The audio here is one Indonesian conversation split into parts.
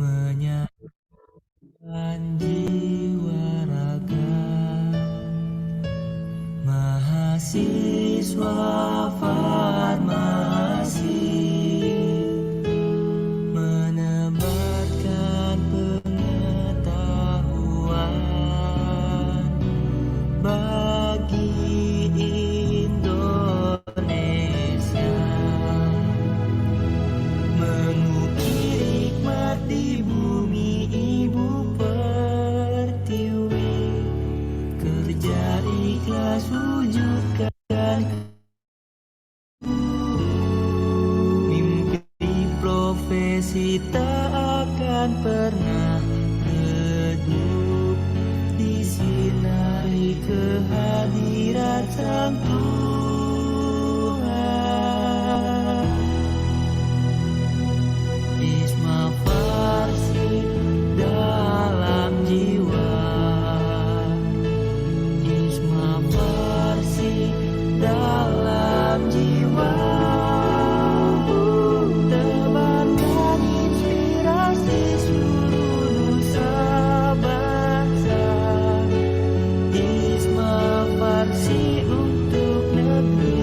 menyatukan jiwa raga mahasiswa farmasi menebarkan pengetahuan bagi Indonesia mengukir hikmat di bumi ibu pertiwi kerja ikhlas wujudkan mimpi profesi tak akan pernah redup disinari kehadiran Sang Tuhan. Isma Farsi dalam jiwa, Isma Farsi dalam jiwa. Tebarkan inspirasi seluruh nusa bangsa, Isma Farsi untuk negeri.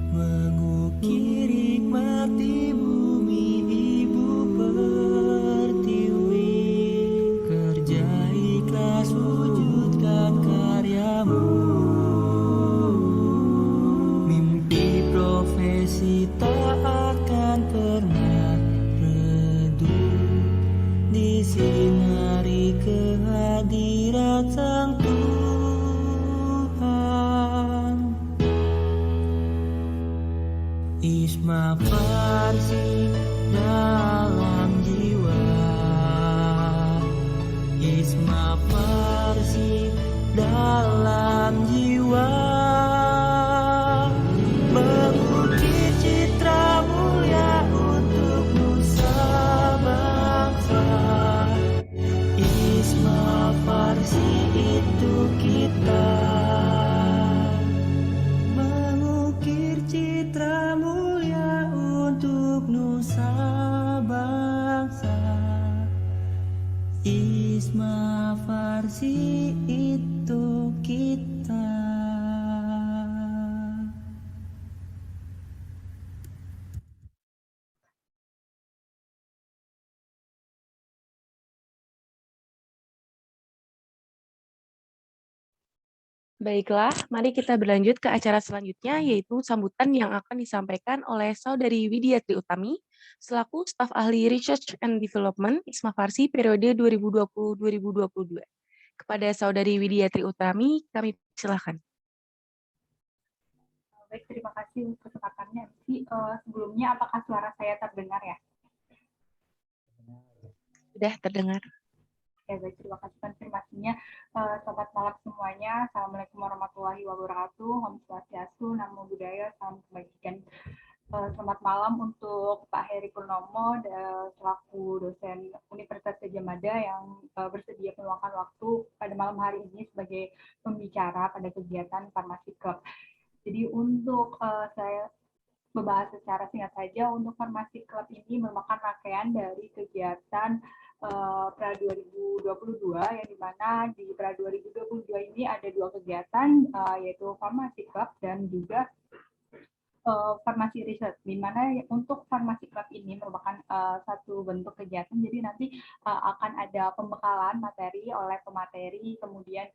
Mengukir hikmat di bumi ibu pertiwi kerja ikhlas wujudkan karyamu mimpi profesi tak akan pernah redup disinari kehadiran Sang Tuhan. Isma Farsi dalam jiwa, Isma Farsi dalam jiwa. Mengukir citra mulia untuk nusa bangsa, Isma Farsi itu kita. Mengukir citra mulia untuk nusa bangsa, Isma Farsi itu kita. Baiklah, mari kita berlanjut ke acara selanjutnya, yaitu sambutan yang akan disampaikan oleh Saudari Widya Triutami, selaku staf ahli Research and Development Isma Farsi periode 2020-2022. Kepada Saudari Widya Triutami, kami silakan. Baik, terima kasih untuk kesempatannya. Sebelumnya, apakah suara saya terdengar ya? Sudah terdengar. Ya, baik, terima kasih konfirmasinya. Selamat malam semuanya. Assalamualaikum warahmatullahi wabarakatuh. Om Swastiastu, Namo Buddhaya, salam kebajikan. Selamat malam untuk Pak Heri Purnomo, selaku dosen Universitas Gadjah Mada yang bersedia meluangkan waktu pada malam hari ini sebagai pembicara pada kegiatan Farmasi Club. Jadi untuk saya membahas secara singkat saja, untuk Farmasi Club ini merupakan rangkaian dari kegiatan pra 2022, yang dimana di pra 2022 ini ada dua kegiatan, yaitu Farmasi Club dan juga Farmasi Research, di mana untuk Farmasi Club ini merupakan satu bentuk kegiatan, jadi nanti akan ada pembekalan materi oleh pemateri, kemudian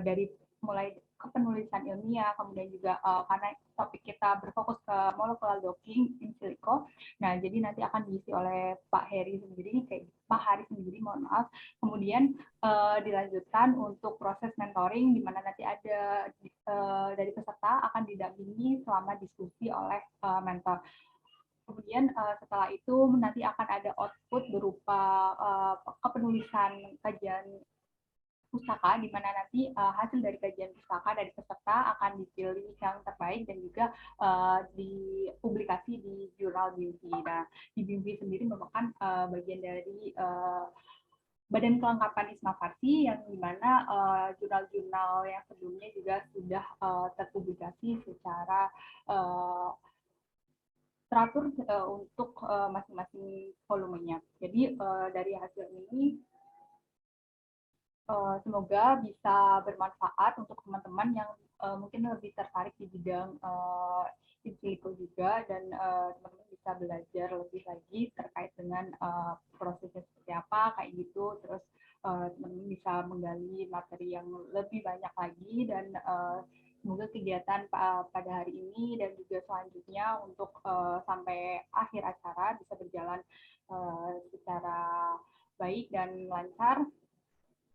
dari mulai ke penulisan ilmiah, kemudian juga karena topik kita berfokus ke molecular docking in silico, nah jadi nanti akan diisi oleh Pak Heri sendiri, Pak Hari sendiri, mohon maaf, kemudian dilanjutkan untuk proses mentoring, di mana nanti ada dari peserta akan didampingi selama diskusi oleh mentor. Kemudian setelah itu nanti akan ada output berupa kepenulisan kajian pustaka, di mana nanti hasil dari kajian pustaka dari peserta akan dipilih yang terbaik dan juga dipublikasi di jurnal BIMPI. Nah, di BIMPI sendiri merupakan bagian dari Badan Kelengkapan ISMA Farsi, yang dimana jurnal-jurnal yang sebelumnya juga sudah terpublikasi secara teratur untuk masing-masing volumenya. Jadi dari hasil ini semoga bisa bermanfaat untuk teman-teman yang mungkin lebih tertarik di bidang in silico juga, dan teman-teman bisa belajar lebih lagi terkait dengan prosesnya seperti apa kayak gitu. Terus teman-teman bisa menggali materi yang lebih banyak lagi, dan semoga kegiatan pada hari ini dan juga selanjutnya untuk sampai akhir acara bisa berjalan secara baik dan lancar.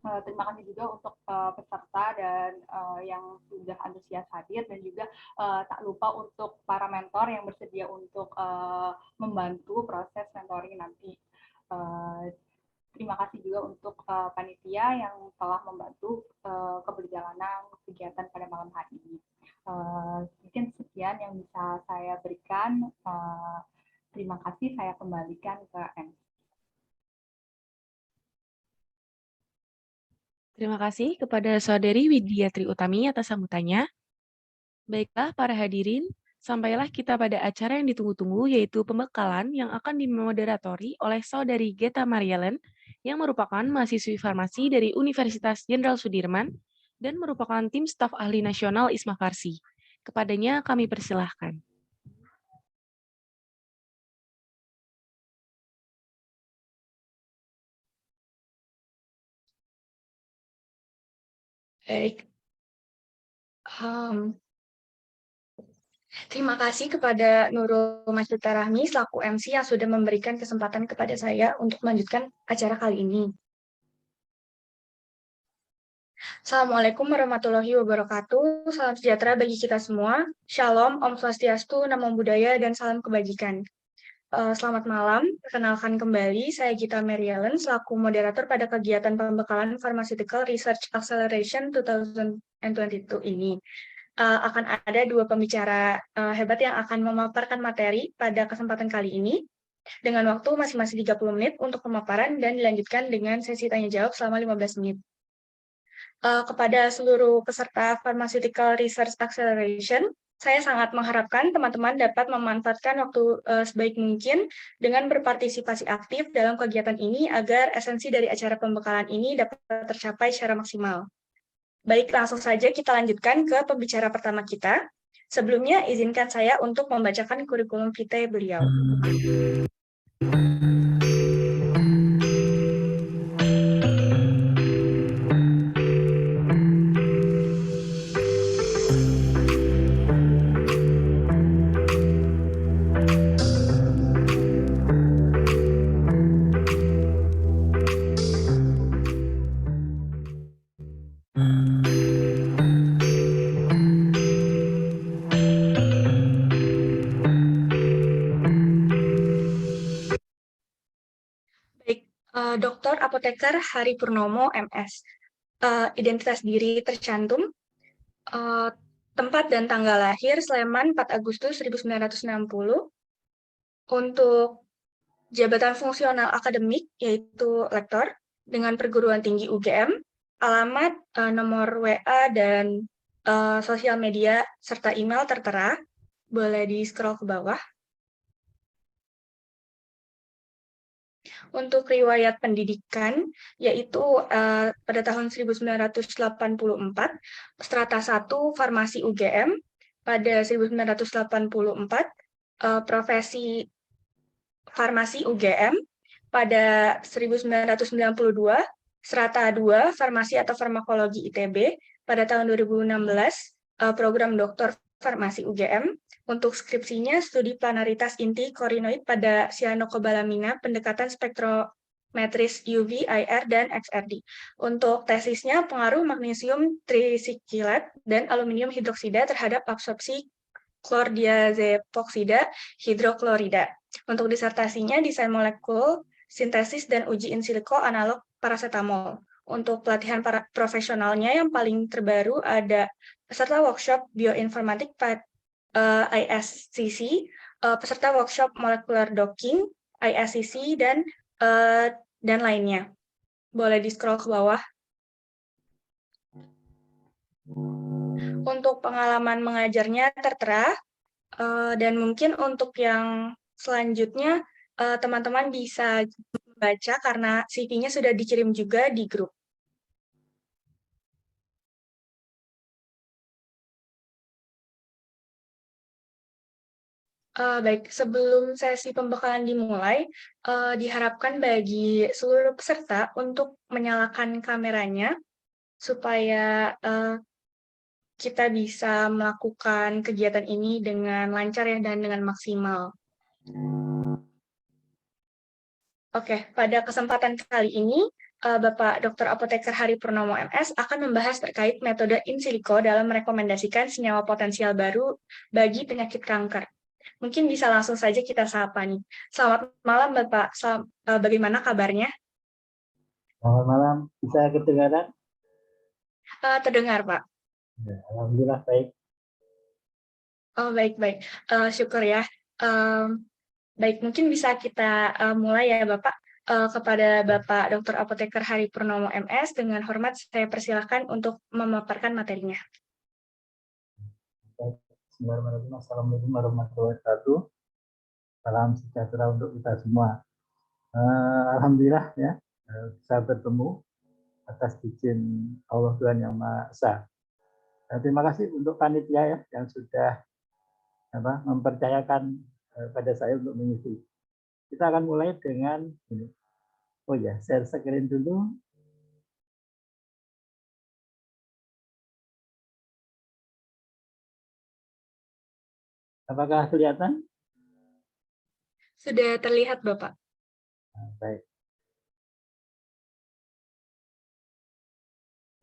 Terima kasih juga untuk peserta dan yang sudah antusias hadir, dan juga tak lupa untuk para mentor yang bersedia untuk membantu proses mentoring nanti. Terima kasih juga untuk panitia yang telah membantu keberjalanan kegiatan pada malam hari ini. Mungkin sekian yang bisa saya berikan. Terima kasih, saya kembalikan ke MC. Terima kasih kepada Saudari Widya Tri Utami atas sambutannya. Baiklah para hadirin, sampailah kita pada acara yang ditunggu-tunggu, yaitu pembekalan yang akan dimoderatori oleh Saudari Geta Marielen, yang merupakan mahasiswi farmasi dari Universitas Jenderal Sudirman dan merupakan tim staf ahli nasional ISMA Farsi. Kepadanya kami persilahkan. Baik. Terima kasih kepada Nurul Masjita Rahmi selaku MC yang sudah memberikan kesempatan kepada saya untuk melanjutkan acara kali ini. Assalamualaikum warahmatullahi wabarakatuh. Salam sejahtera bagi kita semua. Shalom, Om Swastiastu, Namo Buddhaya, dan salam kebajikan. Selamat malam, perkenalkan kembali, saya Gita Marielen selaku moderator pada kegiatan pembekalan Pharmaceutical Research Acceleration 2022 ini. Akan ada dua pembicara hebat yang akan memaparkan materi pada kesempatan kali ini dengan waktu masing-masing 30 menit untuk pemaparan dan dilanjutkan dengan sesi tanya-jawab selama 15 menit. Kepada seluruh peserta Pharmaceutical Research Acceleration, saya sangat mengharapkan teman-teman dapat memanfaatkan waktu sebaik mungkin dengan berpartisipasi aktif dalam kegiatan ini agar esensi dari acara pembekalan ini dapat tercapai secara maksimal. Baik, langsung saja kita lanjutkan ke pembicara pertama kita. Sebelumnya, izinkan saya untuk membacakan kurikulum vitae beliau. Dr. Apoteker Hari Purnomo, MS. Identitas diri tercantum, tempat dan tanggal lahir Sleman 4 Agustus 1960. Untuk jabatan fungsional akademik, yaitu lektor, dengan perguruan tinggi UGM, alamat, nomor WA, dan sosial media, serta email tertera. Boleh di-scroll ke bawah. Untuk riwayat pendidikan, yaitu pada tahun 1984, strata 1 Farmasi UGM, pada 1984, profesi Farmasi UGM, pada 1992, strata 2 Farmasi atau Farmakologi ITB, pada tahun 2016, program Doktor Farmasi UGM. Untuk skripsinya, studi planaritas inti korinoid pada cyanocobalamina, pendekatan spektrometris UV, IR, dan XRD. Untuk tesisnya, pengaruh magnesium trisikilat dan aluminium hidroksida terhadap absorpsi klordiazepoksida hidroklorida. Untuk disertasinya, desain molekul, sintesis dan uji in silico analog paracetamol. Untuk pelatihan para profesionalnya yang paling terbaru ada peserta workshop bioinformatik ISCC, peserta workshop molecular docking ISCC dan lainnya. Boleh di-scroll ke bawah. Untuk pengalaman mengajarnya tertera, dan mungkin untuk yang selanjutnya teman-teman bisa baca karena CV-nya sudah dikirim juga di grup. Baik, sebelum sesi pembekalan dimulai, diharapkan bagi seluruh peserta untuk menyalakan kameranya supaya kita bisa melakukan kegiatan ini dengan lancar ya dan dengan maksimal. Oke, pada kesempatan kali ini, Bapak Dr. Apoteker Hari Purnomo MS akan membahas terkait metode in silico dalam merekomendasikan senyawa potensial baru bagi penyakit kanker. Mungkin bisa langsung saja kita sapa nih. Selamat malam Bapak, bagaimana kabarnya? Selamat malam, bisa kedengaran? Terdengar Pak. Ya, alhamdulillah baik. Oh baik-baik, syukur ya. Baik, mungkin bisa kita mulai ya Bapak. Kepada Bapak Dr. Apoteker Hari Purnomo MS, dengan hormat saya persilahkan untuk memaparkan materinya. Bismillahirrahmanirrahim. Assalamualaikum warahmatullahi wabarakatuh. Salam sejahtera untuk kita semua. Alhamdulillah ya bisa bertemu atas izin Allah Tuhan Yang Maha Esa. Terima kasih untuk panitia ya yang sudah mempercayakan pada saya untuk mengisi. Kita akan mulai dengan ini. Oh ya, share screen dulu. Apakah kelihatan? Sudah terlihat Bapak. Baik.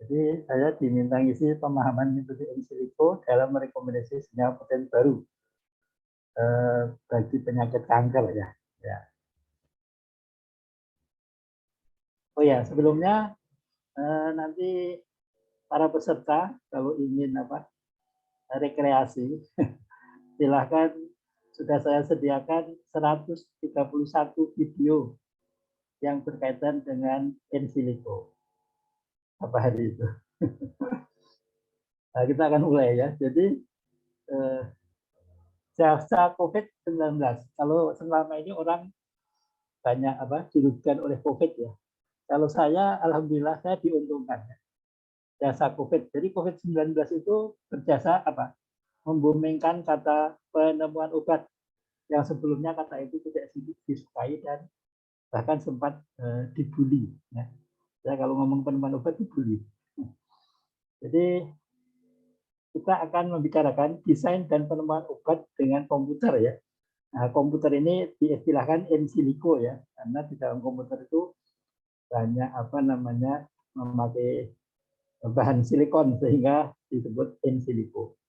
Jadi saya diminta ngisi pemahaman metode in silico dalam merekomendasi senyawa potensi baru bagi penyakit kanker ya. Oh ya, sebelumnya nanti para peserta kalau ingin rekreasi silahkan, sudah saya sediakan 131 video yang berkaitan dengan in silico. Apa hari itu? Nah, kita akan mulai ya. Jadi jasa COVID-19. Kalau selama ini orang banyak dirugikan oleh COVID ya. Kalau saya, alhamdulillah saya diuntungkan ya. Jasa COVID. Jadi COVID-19 itu berjasa membumingkan kata penemuan obat yang sebelumnya kata itu tidak disukai dan bahkan sempat dibully. Ya. Saya kalau ngomong penemuan obat dibully. Jadi kita akan membicarakan desain dan penemuan obat dengan komputer ya. Nah, komputer ini diistilahkan in silico ya, karena di dalam komputer itu banyak memakai bahan silikon sehingga disebut in silico.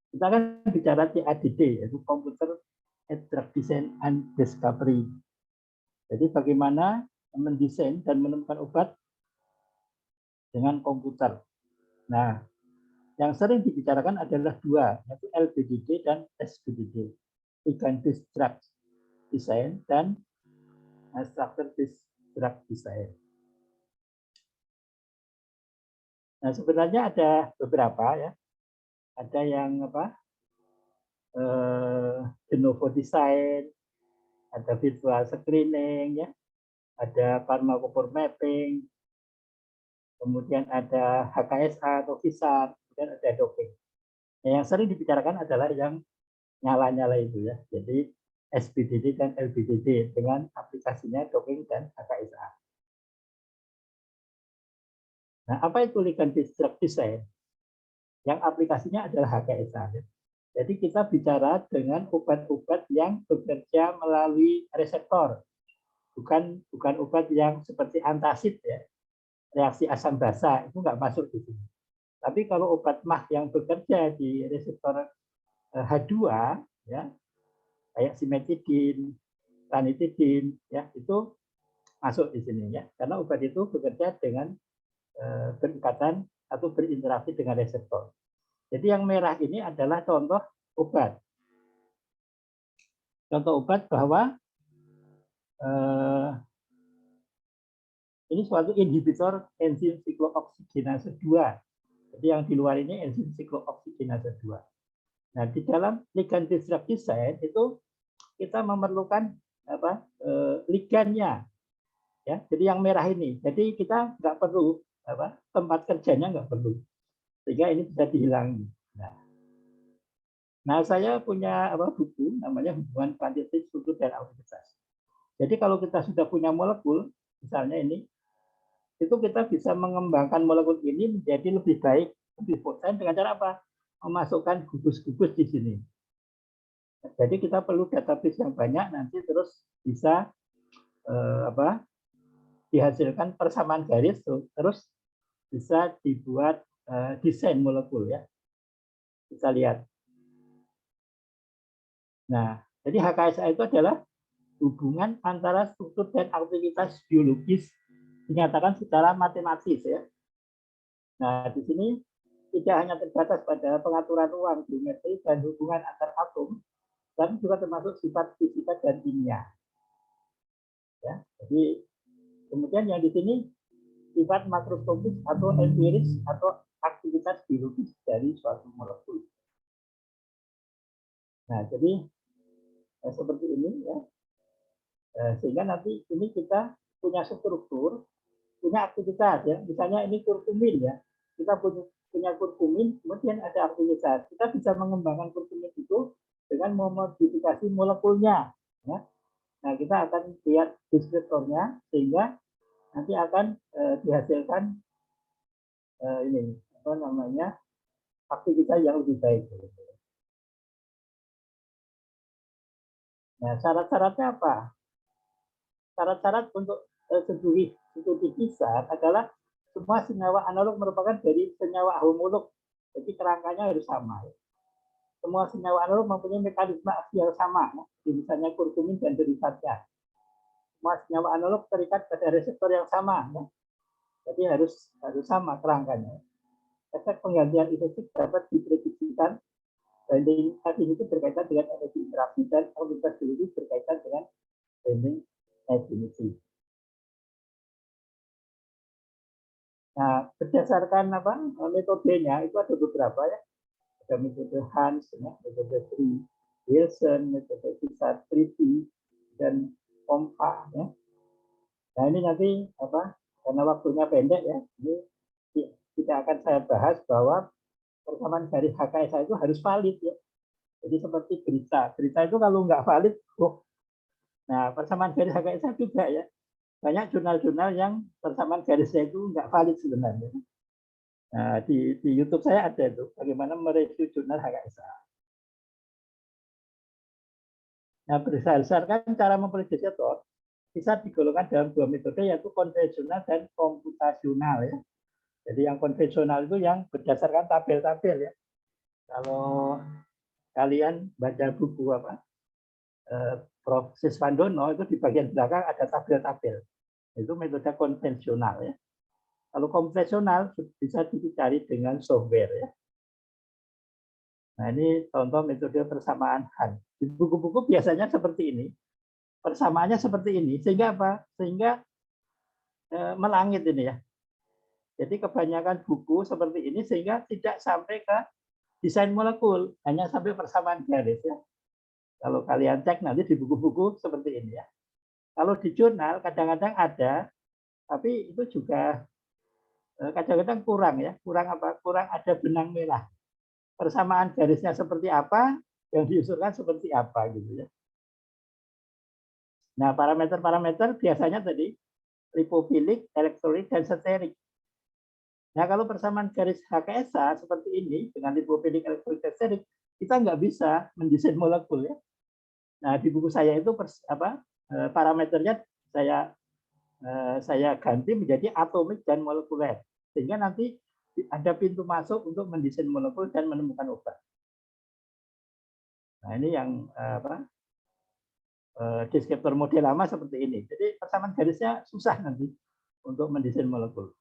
Kita akan bicara CADD, yaitu Computer Aided Drug Design and Discovery. Jadi bagaimana mendesain dan menemukan obat dengan komputer. Nah, yang sering dibicarakan adalah dua, yaitu LBDD dan SBDD. Ligand-based drug design dan structure-based drug design. Nah, sebenarnya ada beberapa ya. Ada yang de novo design, ada virtual screening ya, ada pharmacophore mapping, kemudian ada HKSA atau VISAR, kemudian ada docking. Nah, yang sering dibicarakan adalah yang nyala-nyala itu ya. Jadi SBDD dan LBDD dengan aplikasinya docking dan HKSA. Nah, apa itu ligand-based drug design? Yang aplikasinya adalah HKSA. Ya. Jadi kita bicara dengan obat-obat yang bekerja melalui reseptor, bukan obat yang seperti antasid ya, reaksi asam basa itu nggak masuk di sini. Tapi kalau obat MAH yang bekerja di reseptor H2 ya, kayak simetidin, ranitidin, ya itu masuk di sini ya, karena obat itu bekerja dengan berikatan atau berinteraksi dengan reseptor. Jadi yang merah ini adalah contoh obat. Contoh obat bahwa ini suatu inhibitor enzim siklooksidinase 2. Jadi yang di luar ini enzim siklooksidinase 2. Nah, di dalam ligand disruptive design itu kita memerlukan ligannya. Ya, jadi yang merah ini. Jadi kita nggak perlu tempat kerjanya nggak perlu. Sehingga ini bisa dihilangi. Nah, saya punya buku namanya Hubungan Kuantitatif, Struktur dan Aktivitas. Jadi kalau kita sudah punya molekul, misalnya ini, itu kita bisa mengembangkan molekul ini menjadi lebih baik, lebih poten dengan cara apa? Memasukkan gugus-gugus di sini. Jadi kita perlu database yang banyak, nanti terus bisa dihasilkan persamaan garis, terus bisa dibuat desain molekul ya. Bisa lihat. Nah, jadi HKSA itu adalah hubungan antara struktur dan aktivitas biologis dinyatakan secara matematis ya. Nah, di sini tidak hanya terbatas pada pengaturan ruang, geometri, dan hubungan antar atom, tapi juga termasuk sifat fisika dan kimia. Ya, jadi kemudian yang di sini sifat makroskopis atau empiris atau aktivitas biologis dari suatu molekul. Nah, jadi seperti ini ya. Sehingga nanti ini kita punya struktur, punya aktivitas ya. Misalnya ini kurkumin ya. Kita punya kurkumin, kemudian ada aktivitas. Kita bisa mengembangkan kurkumin itu dengan memodifikasi molekulnya. Ya. Nah, kita akan lihat deskriptornya sehingga nanti akan dihasilkan ini apa namanya aktivitas yang lebih baik. Nah, syarat-syaratnya apa? Syarat-syarat untuk studi besar adalah semua senyawa analog merupakan dari senyawa homolog. Jadi kerangkanya harus sama. Semua senyawa analog mempunyai mekanisme aksi yang sama, misalnya kurkumin dan derivatnya. Semua senyawa analog terikat pada reseptor yang sama. Jadi harus sama kerangkanya. Efek penggantian efektif dapat diprediksikan. Binding affinity berkaitan dengan energi interaksi dan aktivitas biologis berkaitan dengan binding affinity. Nah, berdasarkan metodenya itu ada beberapa ya. Ada metode Hans, ya, metode Wilson, metode Triti, dan Pompa. Ya. Nah ini nanti karena waktunya pendek ya, ini tidak akan saya bahas bahwa persamaan garis HKSA itu harus valid ya. Jadi seperti berita itu kalau nggak valid, nah persamaan garis HKSA juga ya. Banyak jurnal-jurnal yang persamaan garisnya itu nggak valid sebenarnya. Nah, di YouTube saya ada itu bagaimana mereview jurnal HKSA. Nah, berdasarkan cara mempelajari reseptor bisa digolongkan dalam dua metode yaitu konvensional dan komputasional ya. Jadi yang konvensional itu yang berdasarkan tabel-tabel ya. Kalau kalian baca buku Prof. Siswandono itu di bagian belakang ada tabel-tabel. Itu metode konvensional ya. Kalau konvensional bisa dicari dengan software ya. Nah ini contoh metode persamaan Han. Di buku-buku biasanya seperti ini. Persamaannya seperti ini. Sehingga apa? Sehingga melangit ini ya. Jadi kebanyakan buku seperti ini sehingga tidak sampai ke desain molekul, hanya sampai persamaan garis ya. Kalau kalian cek nanti di buku-buku seperti ini ya. Kalau di jurnal kadang-kadang ada, tapi itu juga kadang-kadang kurang ya. Kurang apa? Kurang ada benang merah. Persamaan garisnya seperti apa, yang diusulkan seperti apa gitu ya. Nah, parameter-parameter biasanya tadi lipofilik, elektrolit, dan sterik. Nah, kalau persamaan garis HKSA seperti ini dengan lipofilik, elektrolit, dan sterik, kita nggak bisa mendesain molekul ya. Nah, di buku saya itu parameternya saya ganti menjadi atomik dan molekuler. Sehingga nanti ada pintu masuk untuk mendesain molekul dan menemukan obat. Nah, ini yang deskriptor model lama seperti ini. Jadi persamaan garisnya susah nanti untuk mendesain molekul.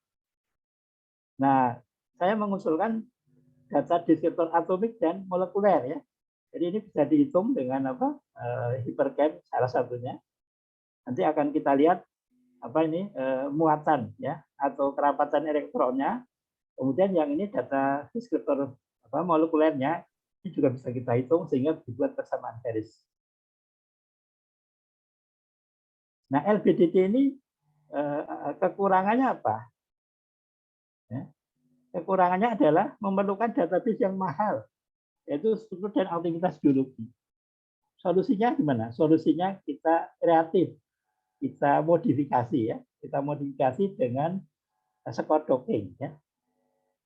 Nah, saya mengusulkan data deskriptor atomik dan molekuler ya. Jadi ini bisa dihitung dengan apa? Hypercam salah satunya. Nanti akan kita lihat apa ini muatan ya atau kerapatan elektronnya. Kemudian yang ini data deskriptor apa molekulernya ini juga bisa kita hitung sehingga dibuat persamaan garis. Nah, LBDT ini kekurangannya apa? Ya. Kekurangannya adalah memerlukan database yang mahal, yaitu struktur dan aktivitas biologi. Solusinya gimana? Solusinya kita kreatif, kita modifikasi ya, kita modifikasi dengan score docking ya.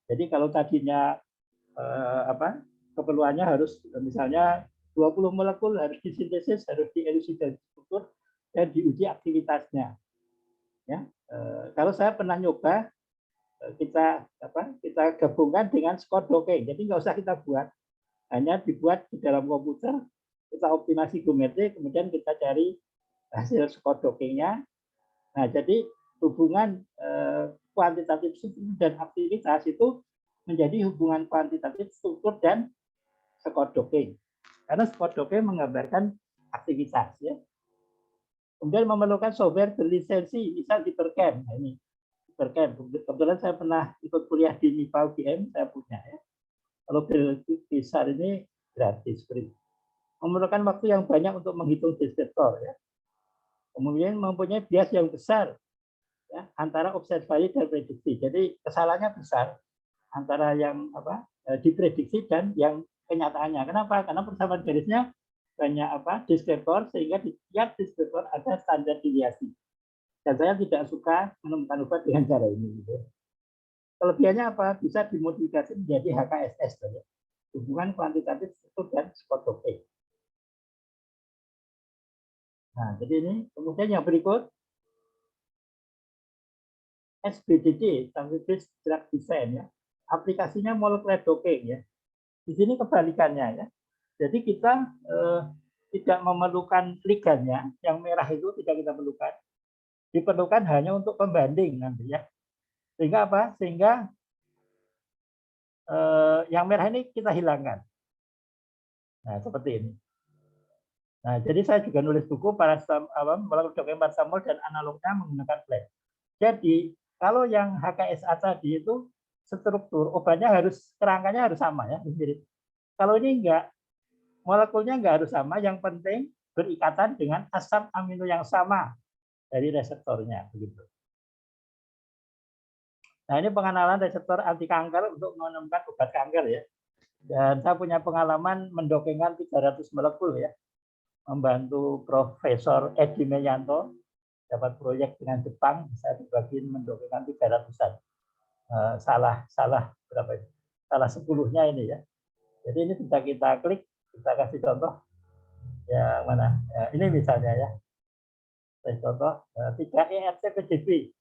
Jadi kalau tadinya keperluannya harus misalnya 20 molekul harus disintesis, harus dielusidasi struktur dan diuji aktivitasnya. Ya, kalau saya pernah nyoba kita gabungkan dengan score docking, jadi nggak usah kita buat, hanya dibuat di dalam komputer, kita optimasi geometri, kemudian kita cari hasil score dockingnya. Nah, jadi hubungan kuantitatif struktur dan aktivitas itu menjadi hubungan kuantitatif struktur dan score docking. Karena score docking menggambarkan aktivitas ya. Kemudian memerlukan software berlisensi, misal Hypercam. Nah, ini Hypercam. Kebetulan saya pernah ikut kuliah di MIPA UGM, saya punya ya. Kalau besar ini gratis, free. Memerlukan waktu yang banyak untuk menghitung deskriptor ya. Kemudian mempunyai bias yang besar ya, antara observasi dan prediksi. Jadi kesalahannya besar antara yang diprediksi dan yang kenyataannya. Kenapa? Karena persamaan garisnya banyak deskriptor sehingga di tiap deskriptor ada standar deviasi. Dan saya tidak suka menemukan obat dengan cara ini. Gitu. Kelebihannya apa? Bisa dimodifikasi menjadi HKSS, ya. Hubungan kuantitatif struktur dan score docking. Nah, jadi ini kemudian yang berikut SBDD, Scientific Drug Design ya. Aplikasinya molecular docking ya. Di sini kebalikannya ya. Jadi kita tidak memerlukan ligannya, yang merah itu tidak kita perlukan. Diperlukan hanya untuk pembanding nanti ya. Sehingga apa? Sehingga yang merah ini kita hilangkan. Nah, seperti ini. Nah, jadi saya juga nulis buku molecular docking paracetamol dan analognya menggunakan flash. Jadi kalau yang HKSA tadi itu struktur obatnya kerangkanya harus sama ya, mirip. Kalau ini enggak, molekulnya enggak harus sama, yang penting berikatan dengan asam amino yang sama dari reseptornya begitu. Nah, ini pengenalan reseptor anti kanker untuk menemukan obat kanker ya. Dan saya punya pengalaman mendokengkan 300 molekul ya. Membantu Profesor Edi Meyanto dapat proyek dengan Jepang, saya dibagiin mendokengkan 300-an. Salah berapa ini? Salah 10-nya ini ya. Jadi ini bisa kita klik, kita kasih contoh. Ya, mana? Ya, ini misalnya ya. Saya contoh 3-ERT-PDB.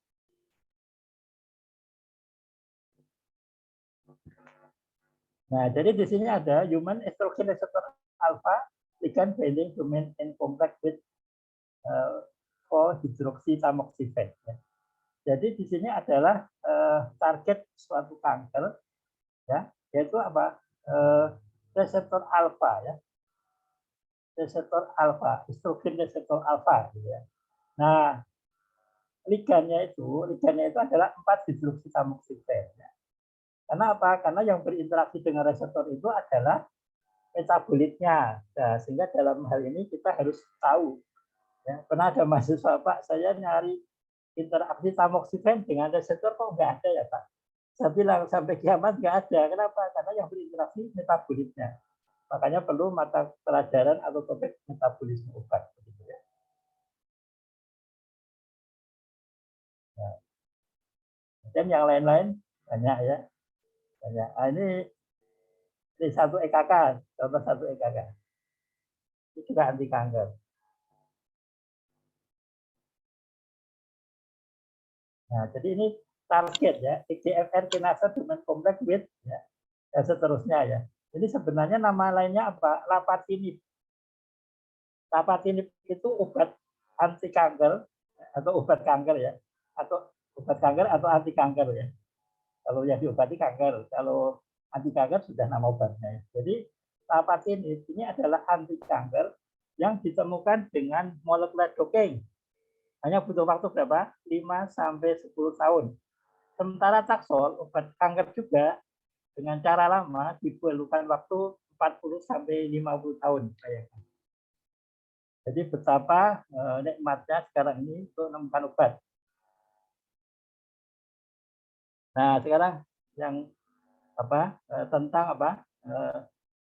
Nah, jadi di sini ada human estrogen receptor alpha ligand binding domain and complex with 4-hydroxytamoxifen. Ya. Jadi di sini adalah target suatu kanker, ya, yaitu apa? Reseptor alfa ya, reseptor alfa, estrogen reseptor alfa gitu ya. Nah, ligannya itu adalah 4-hydroxytamoxifen ya. Karena apa? Karena yang berinteraksi dengan reseptor itu adalah metabolitnya. Nah, sehingga dalam hal ini kita harus tahu ya. Pernah ada mahasiswa, Pak, saya nyari interaksi tamoxifen dengan reseptor kok nggak ada ya, Pak. Saya bilang sampai kiamat nggak ada. Kenapa? Karena yang berinteraksi metabolitnya. Makanya perlu mata pelajaran atau topik metabolisme obat. Begitu ya. Nah, dan yang lain-lain banyak ya. Banyak. Nah, ini satu EKK, contoh satu EKK. Ini juga anti kanker. Nah, jadi ini target ya, EGFR kinase domain kompleks with ya, dan seterusnya ya. Jadi sebenarnya nama lainnya apa? Lapatinib. Tapatinib itu obat anti kanker atau obat kanker ya, atau obat kanker atau anti kanker ya. Kalau yang diobati kanker, kalau anti kanker sudah nama obatnya. Jadi tapatinib ini adalah anti kanker yang ditemukan dengan molekular docking. Hanya butuh waktu berapa? 5 sampai 10 tahun. Sementara taksol, obat kanker juga dengan cara lama diperlukan waktu 40 sampai 50 tahun. Jadi betapa nikmatnya sekarang ini untuk menemukan obat. Nah, sekarang yang tentang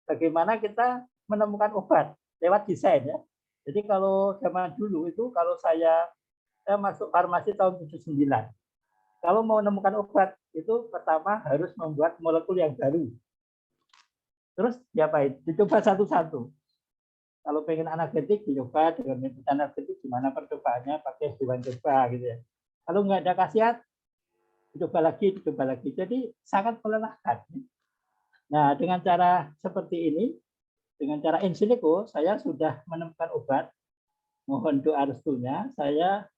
bagaimana kita menemukan obat lewat desain ya. Jadi kalau zaman dulu itu kalau saya masuk farmasi tahun 79. Kalau mau menemukan obat itu pertama harus membuat molekul yang baru. Terus diapain? Dicoba satu-satu. Kalau pengen analgetik dicoba dengan metode analgetik gimana percobaannya pakai hewan coba gitu ya. Kalau nggak ada khasiat dicoba lagi. Jadi sangat melelahkan. Nah, dengan cara seperti ini, dengan cara in silico, saya sudah menemukan obat. Mohon doa restunya, saya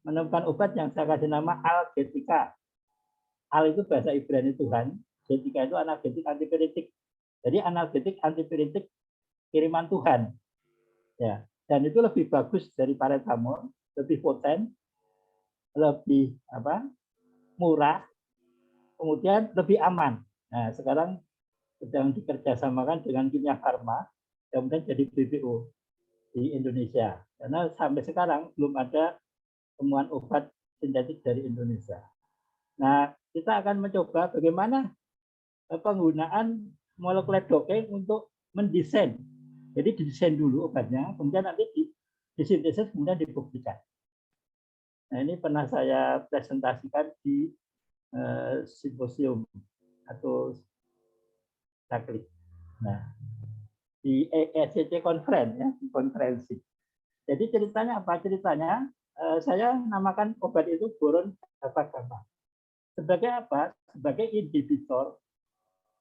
menemukan obat yang saya kasih nama Algetika. Al itu bahasa Ibrani Tuhan, getika itu analgetik antipiretik. Jadi analgetik antipiretik kiriman Tuhan. Ya, dan itu lebih bagus dari paracetamol, lebih poten, lebih murah, kemudian lebih aman. Nah, sekarang sedang dikerjasamakan dengan Kimia Farma, kemudian jadi BPO di Indonesia. Karena sampai sekarang belum ada temuan obat sintetik dari Indonesia. Nah, kita akan mencoba bagaimana penggunaan molekular docking untuk mendesain. Jadi didesain dulu obatnya, kemudian nanti disintesis, kemudian dibuktikan. Nah, ini pernah saya presentasikan di simposium atau saklik. Nah, di ESCC conference ya, konferensi. Jadi ceritanya apa? Ceritanya saya namakan obat itu boron gamma. Sebagai apa? Sebagai inhibitor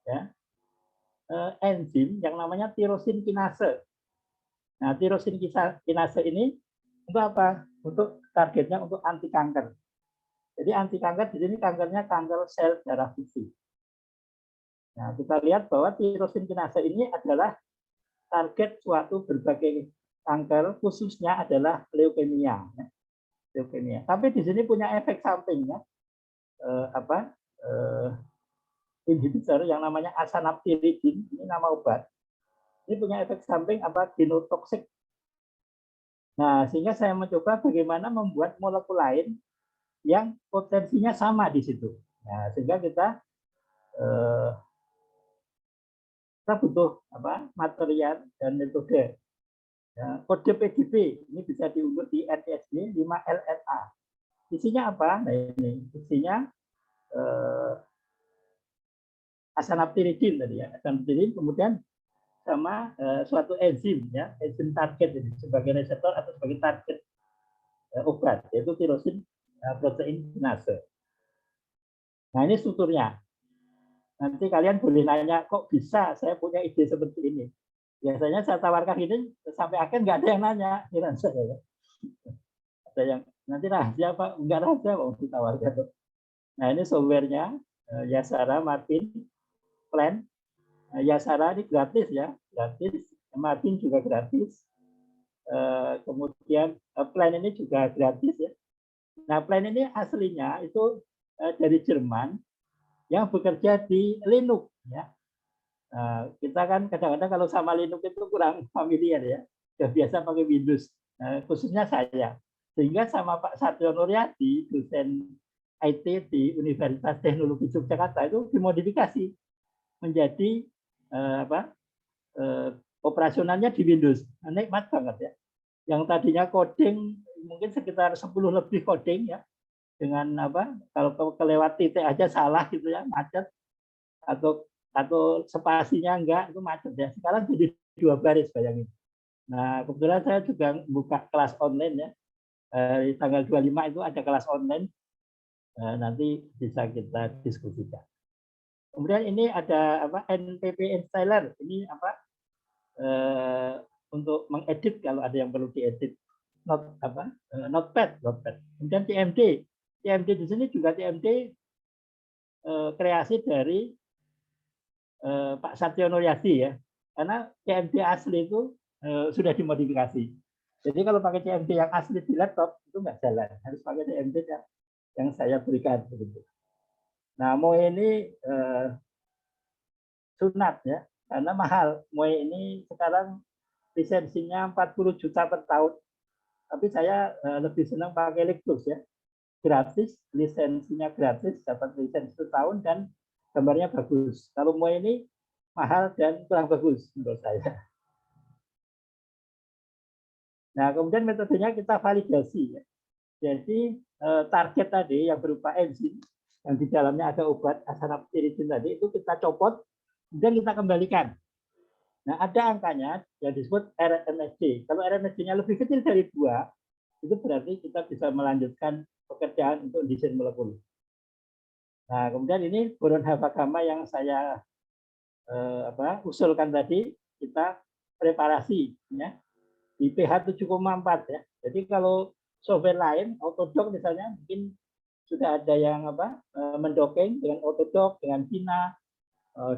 ya, enzim yang namanya tirosin kinase. Nah, tirosin kinase ini untuk apa? Untuk targetnya untuk anti kanker. Jadi anti kanker di sini kankernya kanker sel darah putih. Nah, kita lihat bahwa tirosin kinase ini adalah target suatu berbagai kanker, khususnya adalah leukemia. Leukemia. Tapi di sini punya efek sampingnya, inhibitor yang namanya asanaptiridin, ini nama obat. Ini punya efek samping genotoksik. Nah, sehingga saya mencoba bagaimana membuat molekul lain yang potensinya sama di situ. Nah, sehingga kita butuh material dan metode. Ya, kode PDB ini bisa diunduh di NTSD 5LNA. Isinya apa? Nah, ini isinya asanaptiridin tadi ya, asanaptiridin kemudian sama suatu enzim ya, enzim target ini sebagai reseptor atau sebagai target obat, yaitu tirosin protein kinase. Nah, ini strukturnya. Nanti kalian boleh nanya, kok bisa saya punya ide seperti ini? Biasanya saya tawarkan ini sampai akhir nggak ada yang nanya, ya. Ada yang nanti rahasia apa? Enggak rahasia mau ditawarkan. Nah, ini softwarenya Yasara, Martin, Plan. Yasara ini gratis ya, gratis. Martin juga gratis. Kemudian Plan ini juga gratis ya. Nah, Plan ini aslinya itu dari Jerman yang bekerja di Linux ya. Kita kan kadang-kadang kalau sama Linux itu kurang familiar ya. Sudah biasa pakai Windows, khususnya saya. Sehingga sama Pak Satrio Nuryadi, dosen IT di Universitas Teknologi Yogyakarta itu dimodifikasi menjadi operasionalnya di Windows. Nikmat banget ya. Yang tadinya coding mungkin sekitar 10 lebih coding ya. Dengan kalau kelewat titik aja salah gitu ya, macet, atau spasinya enggak, itu macet ya. Sekarang jadi 2 baris, bayangin. Nah, kebetulan saya juga buka kelas online ya. Di tanggal 25 itu ada kelas online. Nanti bisa kita diskusikan. Kemudian ini ada NPP installer. Ini untuk mengedit kalau ada yang perlu diedit. Notepad. Kemudian TMD di sini juga TMD kreasi dari Pak Satyo Nuryadi ya, karena TMD asli itu sudah dimodifikasi. Jadi kalau pakai TMD yang asli di laptop itu nggak jalan, harus pakai TMD yang saya berikan begitu. Nah, Moe ini sunat ya, karena mahal. Moe ini sekarang lisensinya 40 juta per tahun. Tapi saya lebih senang pakai Lectures ya. Gratis, lisensinya gratis, dapat lisensi setahun dan gambarnya bagus. Kalau Moe ini mahal dan kurang bagus menurut saya. Nah, kemudian metodenya kita validasi ya. Jadi target tadi yang berupa enzim yang di dalamnya ada obat asanaptiridin tadi itu kita copot, kemudian kita kembalikan. Nah, ada angkanya yang disebut RMSD. Kalau RMSD-nya lebih kecil dari 2, itu berarti kita bisa melanjutkan pekerjaan untuk desain molekul. Nah, kemudian ini boron haba gamma yang saya usulkan tadi, kita preparasi ya di pH 7,4 ya. Jadi kalau software lain, Autodoc misalnya, mungkin sudah ada yang mendocking dengan Autodoc, dengan Tina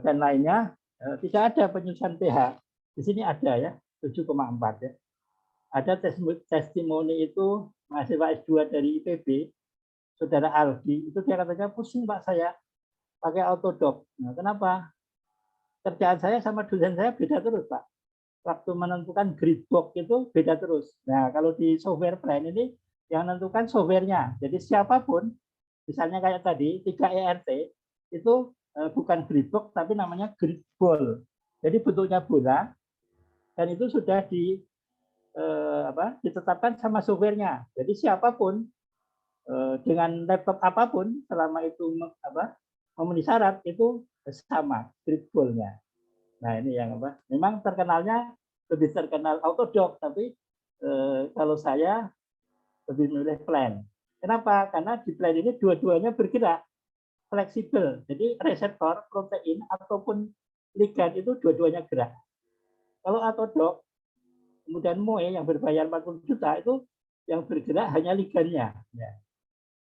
dan lainnya, tidak ada penyusunan pH. Di sini ada ya, 7,4 ya. Ada testimoni itu mahasiswa S2 dari IPB, saudara Aldi, itu dia katanya pusing Pak saya pakai Autodoc. Nah, kenapa? Kerjaan saya sama dosen saya beda terus Pak. Waktu menentukan grid box itu beda terus. Nah, kalau di software plan ini yang menentukan softwarenya. Jadi siapapun, misalnya kayak tadi 3ERT itu bukan grid box tapi namanya grid ball. Jadi bentuknya bola dan itu sudah ditetapkan sama softwarenya. Jadi siapapun dengan laptop apapun selama itu memenuhi syarat itu sama grid ball-nya. Nah, ini yang memang terkenalnya lebih terkenal Autodoc, tapi kalau saya lebih memilih plan. Kenapa? Karena di plan ini dua-duanya bergerak, fleksibel. Jadi reseptor, protein, ataupun ligan itu dua-duanya gerak. Kalau Autodoc, kemudian Moe yang berbayar 40 juta, itu yang bergerak hanya ligannya. Ya.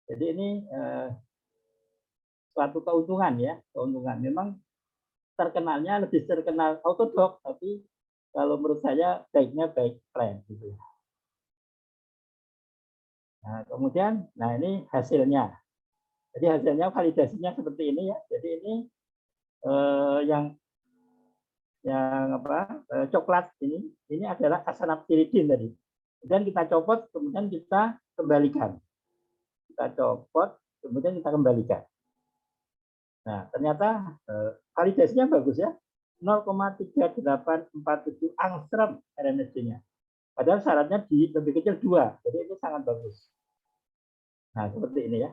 Jadi ini suatu keuntungan ya, keuntungan. Memang terkenalnya lebih terkenal Autodoc, tapi kalau menurut saya baiknya baik plan gitu. Nah, kemudian, ini hasilnya. Jadi hasilnya validasinya seperti ini ya. Jadi ini yang coklat ini adalah asanaptiridin tadi. Kemudian kita copot, kemudian kita kembalikan. Kita copot, kemudian kita kembalikan. Nah, ternyata validasinya bagus ya. 0,3847 angstrom RMSD-nya. Padahal syaratnya lebih kecil 2. Jadi itu sangat bagus. Nah, seperti ini ya.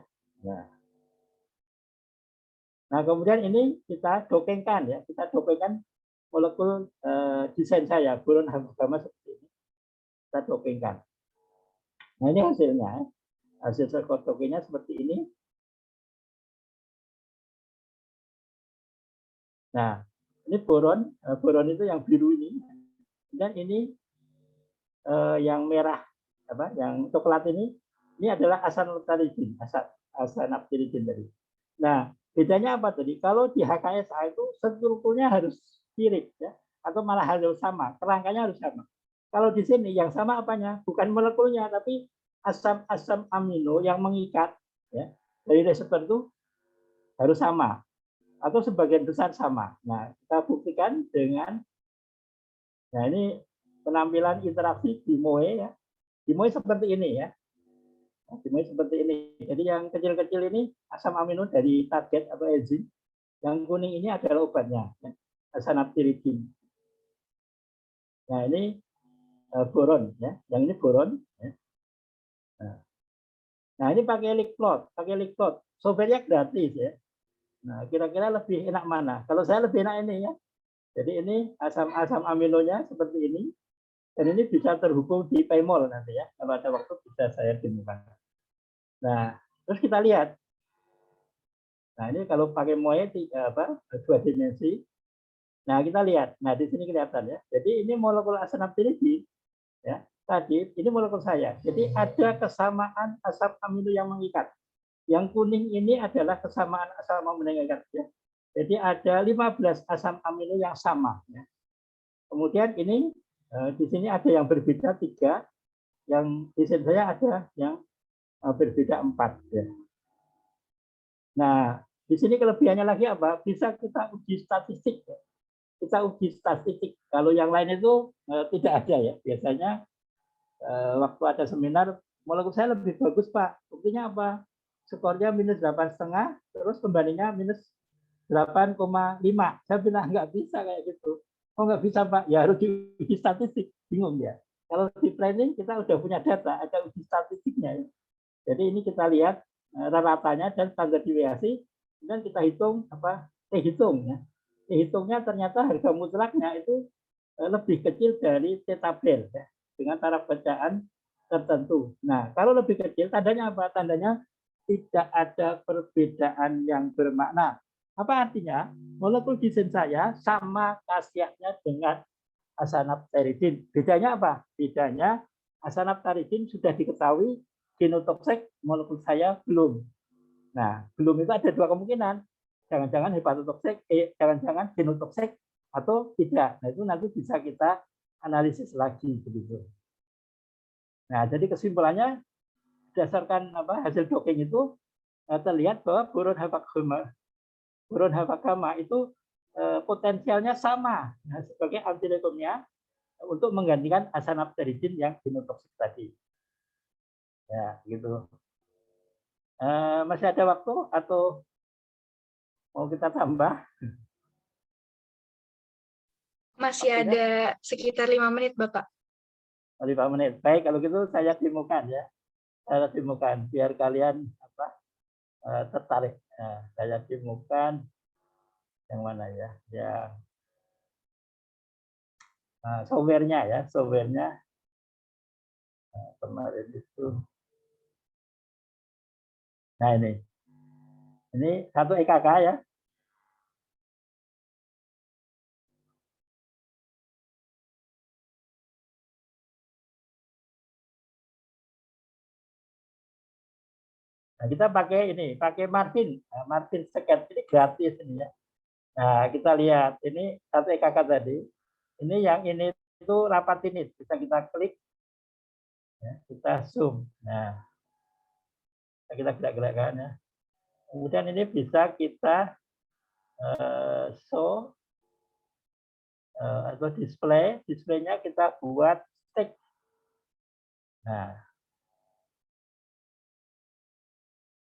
Nah, kemudian ini kita dokengkan ya. Kita dokengkan molekul desain saya, boron haba gamma seperti ini. Kita dokengkan. Nah, ini hasilnya. Hasil sekotokenya seperti ini. Nah, ini boron itu yang biru ini. Dan ini yang merah, yang coklat ini adalah asanaptiridin, asanaptiridin tadi. Nah, bedanya apa tadi? Kalau di HKSA itu strukturnya harus mirip ya, atau malah harus sama, kerangkanya harus sama. Kalau di sini yang sama apanya? Bukan molekulnya, tapi asam amino yang mengikat ya dari reseptor itu harus sama atau sebagian besar sama. Nah, kita buktikan dengan ini penampilan interaksi di Moe ya. Di Moe seperti ini ya. Di Moe seperti ini. Jadi yang kecil-kecil ini asam amino dari target atau enzim. Yang kuning ini adalah obatnya, ya. Asanaptiridin. Nah, ini boron ya. Yang ini boron ya. Nah, ini pakai Lickplot. Software-nya gratis ya. Nah, kira-kira lebih enak mana? Kalau saya lebih enak ini ya. Jadi ini asam aminonya seperti ini. Dan ini bisa terhubung di PayMol nanti ya. Kalau ada waktu bisa saya demokan. Nah, terus kita lihat. Nah, ini kalau pakai Moe 2 dimensi. Nah, kita lihat. Nah, di sini kelihatan ya. Jadi ini molekul asam naptiridin ya. Tadi ini molekul saya. Jadi ada kesamaan asam amino yang mengikat. Yang kuning ini adalah kesamaan asam amino yang mengikat ya. Jadi ada 15 asam amino yang sama ya. Kemudian ini di sini ada yang berbeda 3, yang di sini saya ada yang berbeda 4 ya. Nah, di sini kelebihannya lagi apa? Bisa kita uji statistik ya. Kita uji statistik. Kalau yang lain itu tidak ada ya. Biasanya waktu ada seminar, molekul saya lebih bagus Pak. Buktinya apa? Skornya -8,5, terus pembandingnya -8,5. Saya bilang nggak bisa kayak gitu. Oh nggak bisa Pak, ya harus diuji statistik. Bingung ya. Kalau di planning kita udah punya data, ada uji statistiknya. Ya. Jadi ini kita lihat rata-ratanya dan standar deviasi, kemudian kita hitung hitung ya. Hitungnya ternyata harga mutlaknya itu lebih kecil dari T-tabel ya, dengan taraf bacaan tertentu. Nah, kalau lebih kecil tandanya apa? Tandanya tidak ada perbedaan yang bermakna. Apa artinya? Molekul desain saya sama khasiatnya dengan asanapteridin. Bedanya apa? Bedanya asanapteridin sudah diketahui genotoksik, molekul saya belum. Nah, belum itu ada 2 kemungkinan. Jangan-jangan hepatotoksik, jangan-jangan genotoksik atau tidak. Nah, itu nanti bisa kita analisis lagi begitu. Nah, jadi kesimpulannya berdasarkan hasil docking itu terlihat bahwa boron hapagama itu potensialnya sama sebagai antileukemia untuk menggantikan asanapteridin yang genotoksik tadi. Ya, gitu. Masih ada waktu atau mau kita tambah? Masih ada sekitar 5 menit, Bapak. 5 menit. Baik, kalau gitu saya demokan ya. Saya demokan biar kalian tertarik. Nah, saya demokan yang mana ya? Yang software-nya ya, software-nya kemarin itu. Nah, ini satu EKK ya. Nah, kita pakai Martin Scan ini gratis ini ya. Nah, kita lihat ini satu EKK tadi. Ini yang ini itu rapatinib, bisa kita klik, ya, kita zoom. Nah, kita gerak-gerakkan ya. Kemudian ini bisa kita show atau displaynya kita buat stick. Nah,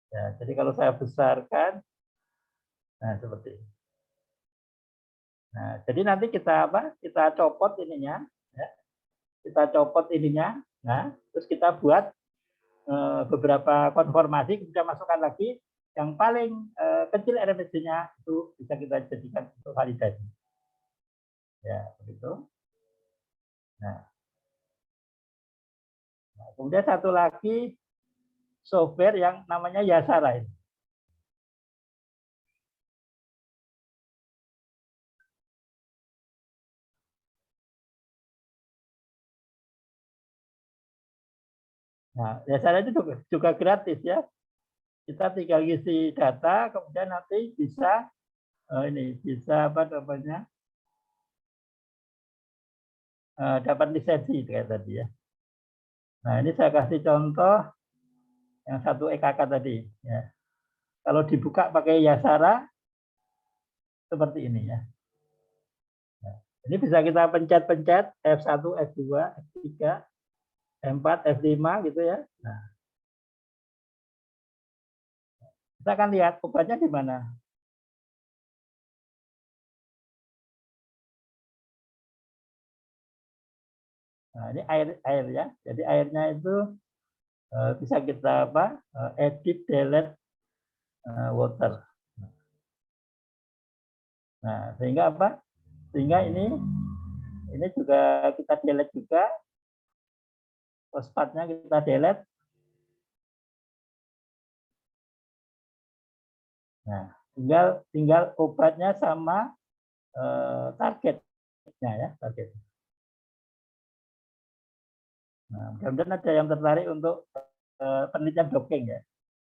ya, jadi kalau saya besarkan, nah seperti ini. Nah, jadi nanti kita kita copot ininya, ya. Kita copot ininya, nah, terus kita buat beberapa konformasi, kita masukkan lagi yang paling kecil RMSD-nya itu bisa kita jadikan untuk validasi. Ya, begitu. Nah, kemudian satu lagi software yang namanya Yasara ini. Nah, Yasara itu juga gratis ya. Kita tinggal isi data, kemudian nanti bisa bisa dapat lisensi kayak tadi ya. Nah, ini saya kasih contoh yang satu EKK tadi ya. Kalau dibuka pakai Yasara seperti ini ya. Nah, ini bisa kita pencet-pencet F1, F2, F3, F4, F5 gitu ya. Nah, kita akan lihat obatnya di mana. Nah, ini air ya. Jadi airnya itu bisa kita edit, delete water. Nah, sehingga Sehingga ini juga kita delete juga. Fosfatnya kita delete. Nah, tinggal obatnya sama targetnya ya, target. Nah, mudah-mudahan ada yang tertarik untuk penelitian dongeng ya.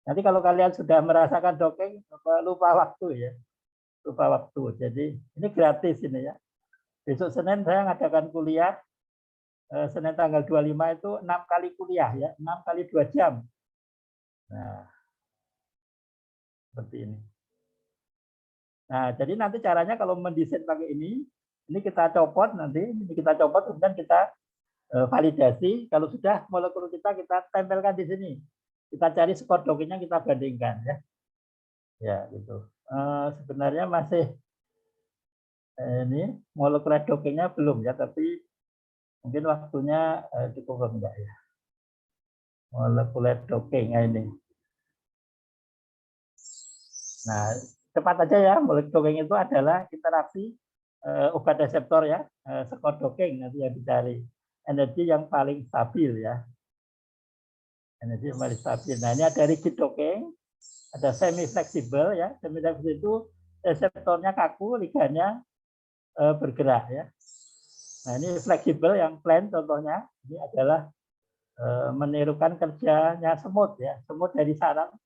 Nanti kalau kalian sudah merasakan dongeng, lupa waktu ya, lupa waktu. Jadi ini gratis ini ya. Besok Senin saya ngadakan kuliah, Senin tanggal 25 itu 6 kali kuliah ya, 6 kali 2 jam. Nah, seperti ini. Nah, jadi nanti caranya kalau mendesain pakai ini kita copot nanti, ini kita copot, kemudian kita validasi. Kalau sudah molekul kita tempelkan di sini. Kita cari skor dongengnya, kita bandingkan ya. Ya, gitu. Sebenarnya masih ini molekuler dongengnya belum ya, tapi mungkin waktunya cukup enggak ya. Molekuler dongeng ini. Nah, cepat aja ya, molekul dongeng itu adalah interaksi obat reseptor ya, skor dongeng nanti yang dicari. Energi yang paling stabil ya. Energi yang paling stabil. Nah, ini ada rigid dongeng, ada semi fleksibel ya. Semi fleksibel itu reseptornya kaku, ligannya bergerak ya. Nah, ini fleksibel yang plain contohnya. Ini adalah menirukan kerjanya semut ya. Semut dari sarang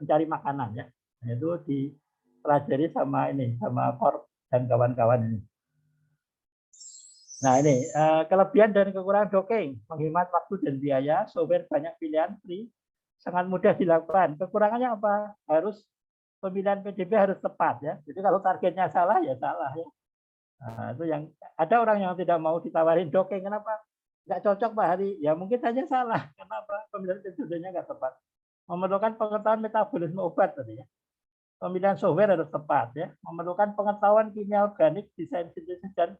mencari makanan ya. Nah, itu dipelajari sama Korp dan kawan-kawan ini. Nah, ini kelebihan dan kekurangan dongeng, menghemat waktu dan biaya, software banyak pilihan, free, sangat mudah dilakukan. Kekurangannya apa? Harus pemilihan PDB harus tepat ya. Jadi kalau targetnya salah ya salah ya. Nah, itu yang ada orang yang tidak mau ditawarin dongeng, kenapa? Nggak cocok Pak Hari. Ya mungkin saja salah. Kenapa? Pemilihan PDB-nya nggak tepat. Memerlukan pengetahuan metabolisme obat tadi ya. Pemilihan software harus tepat ya. Memerlukan pengetahuan kimia organik, desain sintesis dan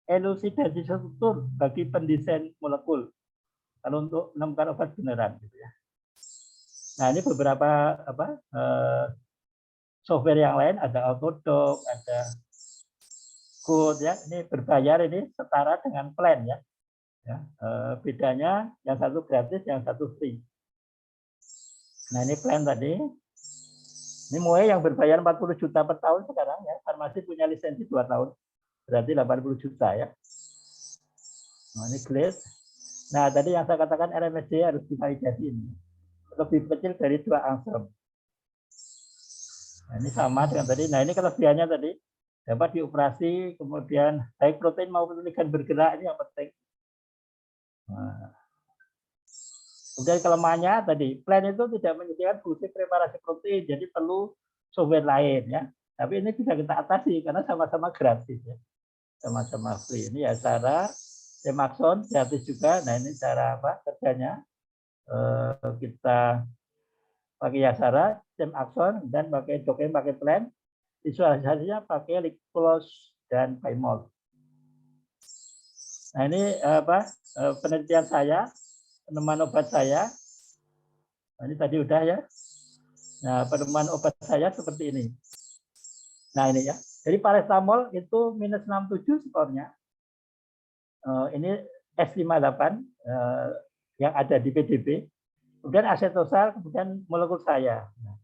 elusidasi struktur bagi pendesain molekul. Kalau untuk menemukan obat beneran gitu ya. Nah, ini beberapa software yang lain, ada Autodoc, ada Code ya. Ini berbayar, ini setara dengan plan ya. Bedanya yang satu gratis, yang satu free. Nah, ini plan tadi. Ini Moe yang berbayar 40 juta per tahun sekarang ya. Farmasi punya lisensi 2 tahun. Berarti 80 juta ya. Nah, ini GLAD. Nah, tadi yang saya katakan RMSD harus divalidasi ini. Lebih kecil dari 2 angstrom. Nah, ini sama dengan tadi. Nah, ini kelebihannya tadi. Dapat dioperasi, kemudian baik protein maupun ligan bergerak, ini yang penting. Nah. Kemudian kelemahannya tadi, plan itu tidak menyediakan fungsi preparasi protein, jadi perlu software lain ya. Tapi ini bisa kita atasi karena sama-sama gratis ya. Sama-sama free. Ini ya cara Semaxon gratis juga. Nah, ini cara apa kerjanya? Kita pakai Yasara, Semaxon, dan pakai Dongeng, pakai plan. Visualisasinya pakai Lickflows dan PyMol. Nah, ini penelitian saya, penemuan obat saya. Nah, ini tadi udah ya. Nah, penemuan obat saya seperti ini. Nah, ini ya. Jadi paracetamol itu minus 67 skornya. Ini S58 yang ada di PDB. Kemudian asetosal, kemudian molekul saya. Nah,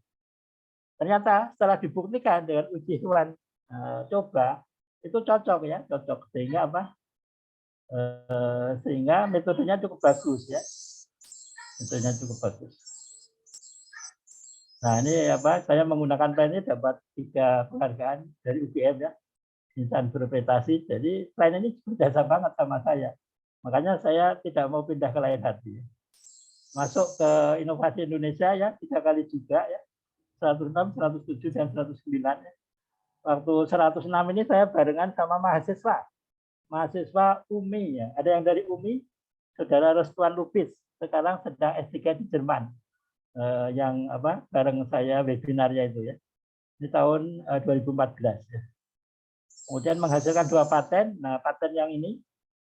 ternyata setelah dibuktikan dengan uji hewan coba itu cocok ya, cocok sehingga apa? Sehingga metodenya cukup bagus ya. Metodenya cukup bagus. Nah, ini apa? Saya menggunakan plan ini dapat 3 penghargaan dari UGM ya. Insan berprestasi. Jadi plan ini berjasa banget sama saya. Makanya saya tidak mau pindah ke lain hati. Masuk ke Inovasi Indonesia ya 3 kali juga ya. 106, 107 dan 109 ya. Waktu 106 ini saya barengan sama mahasiswa UMI ya. Ada yang dari UMI, Saudara Restuan Lubis, sekarang sedang S3 di Jerman. Yang apa bareng saya webinarnya itu ya. Ini tahun 2014 ya. Kemudian menghasilkan 2 paten. Nah, paten yang ini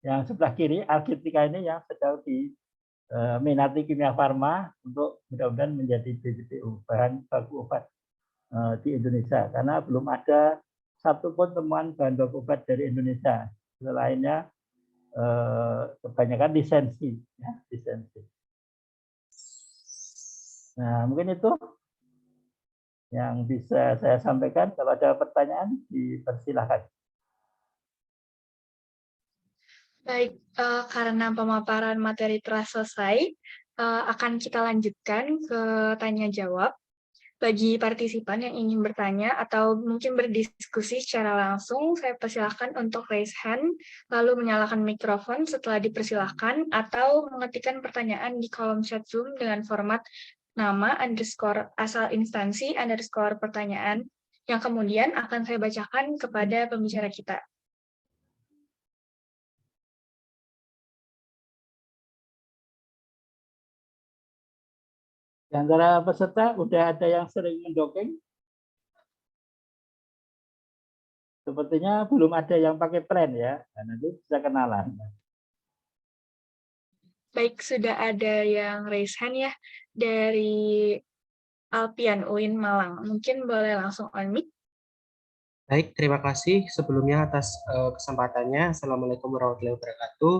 yang sebelah kiri Alkitika ini yang sedang diminati kimia farma untuk mudah-mudahan menjadi BPPU, bahan baku obat di Indonesia, karena belum ada satupun temuan bahan baku obat dari Indonesia. Selainnya kebanyakan lisensi ya, lisensi. Nah, mungkin itu yang bisa saya sampaikan. Kalau ada pertanyaan, dipersilahkan. Baik, karena pemaparan materi telah selesai, akan kita lanjutkan ke tanya jawab. Bagi partisipan yang ingin bertanya atau mungkin berdiskusi secara langsung, saya persilahkan untuk raise hand, lalu menyalakan mikrofon setelah dipersilahkan, atau mengetikkan pertanyaan di kolom chat Zoom dengan format nama underscore asal instansi underscore pertanyaan, yang kemudian akan saya bacakan kepada pembicara kita. Di antara peserta udah ada yang sering mendongeng? Sepertinya belum ada yang pakai plan ya. Nah, nanti bisa kenalan. Baik, sudah ada yang raise hand ya dari Alpian UIN Malang. Mungkin boleh langsung on mic. Baik, terima kasih sebelumnya atas kesempatannya. Assalamualaikum warahmatullahi wabarakatuh.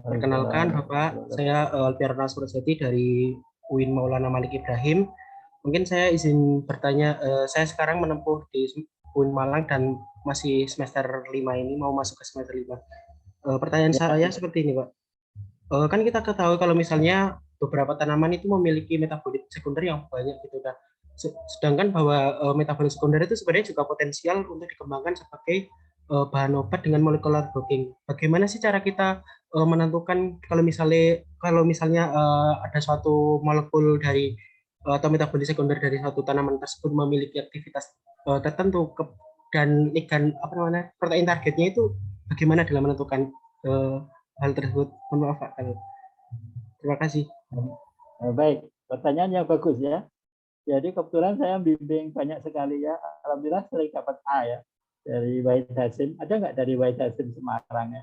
Perkenalkan Bapak, saya Alpian Suryadi dari UIN Maulana Malik Ibrahim. Mungkin saya izin bertanya, saya sekarang menempuh di UIN Malang dan masih semester 5 ini, mau masuk ke semester 5. Pertanyaan saya seperti ini, Pak. Kan kita ketahui kalau misalnya beberapa tanaman itu memiliki metabolit sekunder yang banyak gitu. Nah, sedangkan bahwa metabolit sekunder itu sebenarnya juga potensial untuk dikembangkan sebagai bahan obat dengan molecular docking. Bagaimana sih cara kita menentukan kalau misalnya ada suatu molekul dari atau metabolit sekunder dari suatu tanaman tersebut memiliki aktivitas tertentu dan ligand protein targetnya itu bagaimana dalam menentukan hal tersebut? Mohon maaf Pak. Terima kasih. Baik, pertanyaan yang bagus ya. Jadi kebetulan saya bimbing banyak sekali ya. Alhamdulillah sering dapat A ya dari Wahid Hasim. Ada nggak dari Wahid Hasim Semarang ya?